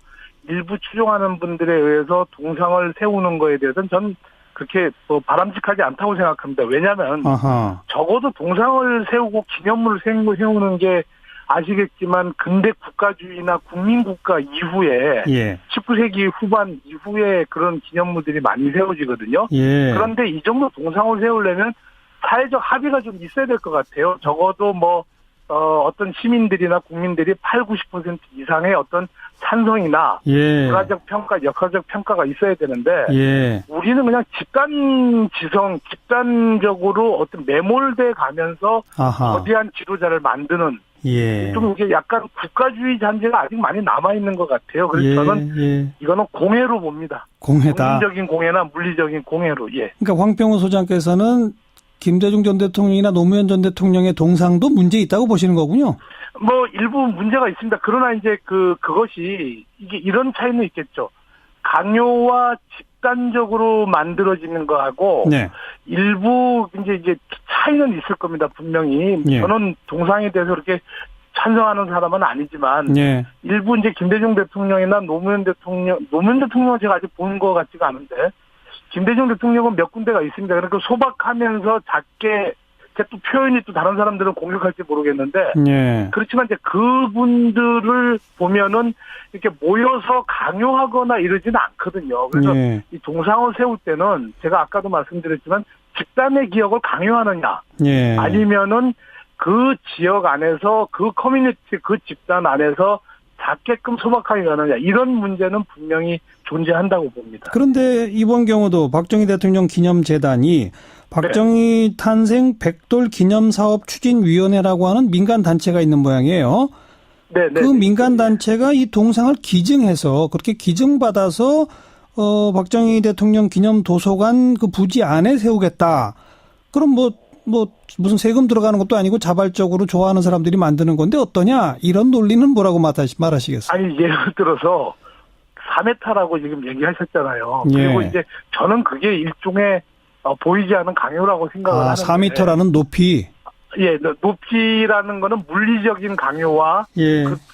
일부 추종하는 분들에 의해서 동상을 세우는 거에 대해서는 전 그렇게 바람직하지 않다고 생각합니다. 왜냐하면, 적어도 동상을 세우고 기념물을 세우는 게 아시겠지만 근대 국가주의나 국민국가 이후에 19세기 후반 이후에 그런 기념물들이 많이 세워지거든요. 그런데 이 정도 동상을 세우려면 사회적 합의가 좀 있어야 될 것 같아요. 적어도 어떤 시민들이나 국민들이 80-90% 이상의 어떤 찬성이나 문화적 평가, 역사적 평가가 있어야 되는데 우리는 그냥 집단적으로 어떤 매몰돼 가면서 거대한 지도자를 만드는 좀 이게 약간 국가주의 잔재가 아직 많이 남아있는 것 같아요. 그래서 저는 이거는 공해로 봅니다. 공해다. 공인적인 공해나 물리적인 공해로. 그러니까 황평우 소장께서는 김대중 전 대통령이나 노무현 전 대통령의 동상도 문제 있다고 보시는 거군요. 일부 문제가 있습니다. 그러나 이제 그것이 이게 이런 차이는 있겠죠. 강요와 집단적으로 만들어지는 거하고 일부 이제 차이는 있을 겁니다. 분명히. 저는 동상에 대해서 그렇게 찬성하는 사람은 아니지만 일부 이제 김대중 대통령이나 노무현 대통령은 제가 아직 본 것 같지가 않은데 김대중 대통령은 몇 군데가 있습니다. 그러니까 소박하면서 작게 또 표현이 또 다른 사람들은 공격할지 모르겠는데 그렇지만 이제 그분들을 보면은 이렇게 모여서 강요하거나 이러지는 않거든요. 그래서 이 동상을 세울 때는 제가 아까도 말씀드렸지만 집단의 기억을 강요하느냐 아니면은 그 지역 안에서 그 커뮤니티 그 집단 안에서 작게끔 소박하게 가느냐 이런 문제는 분명히 존재한다고 봅니다. 그런데 이번 경우도 박정희 대통령 기념재단이 박정희 탄생 백돌 기념사업 추진위원회라고 하는 민간단체가 있는 모양이에요. 그 민간단체가 이 동상을 기증해서 그렇게 기증받아서 박정희 대통령 기념도서관 그 부지 안에 세우겠다. 그럼 무슨 세금 들어가는 것도 아니고 자발적으로 좋아하는 사람들이 만드는 건데 어떠냐? 이런 논리는 뭐라고 말하시겠어요? 아니, 예를 들어서 3회타라고 지금 얘기하셨잖아요. 그리고 이제 저는 그게 일종의 보이지 않는 강요라고 생각을 하는데. 4m라는 높이. 높이라는 거는 물리적인 강요와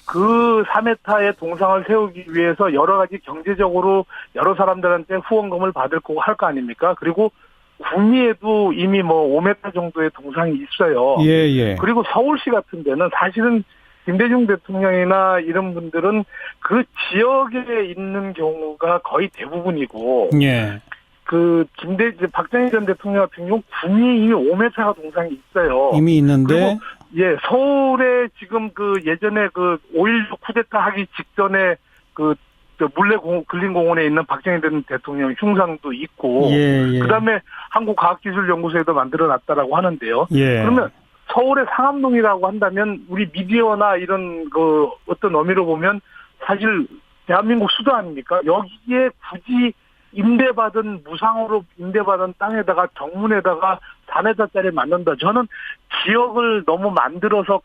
그 3m의 동상을 세우기 위해서 여러 가지 경제적으로 여러 사람들한테 후원금을 받을 거고 할 거 아닙니까? 그리고 구미에도 이미 5m 정도의 동상이 있어요. 그리고 서울시 같은 데는 사실은 김대중 대통령이나 이런 분들은 그 지역에 있는 경우가 거의 대부분이고, 박정희 전 대통령 같은 경우 구미에 이미 5m가 동상이 있어요. 이미 있는데? 그리고 서울에 지금 예전에 5.16 쿠데타 하기 직전에 물레 근린공원에 있는 박정희 대통령 흉상도 있고, 그다음에 한국과학기술연구소에도 만들어놨다라고 하는데요. 그러면 서울의 상암동이라고 한다면 우리 미디어나 이런 그 어떤 의미로 보면 사실 대한민국 수도 아닙니까? 여기에 굳이 임대받은 무상으로 임대받은 땅에다가 정문에다가 4m짜리 만든다. 저는 지역을 너무 만들어서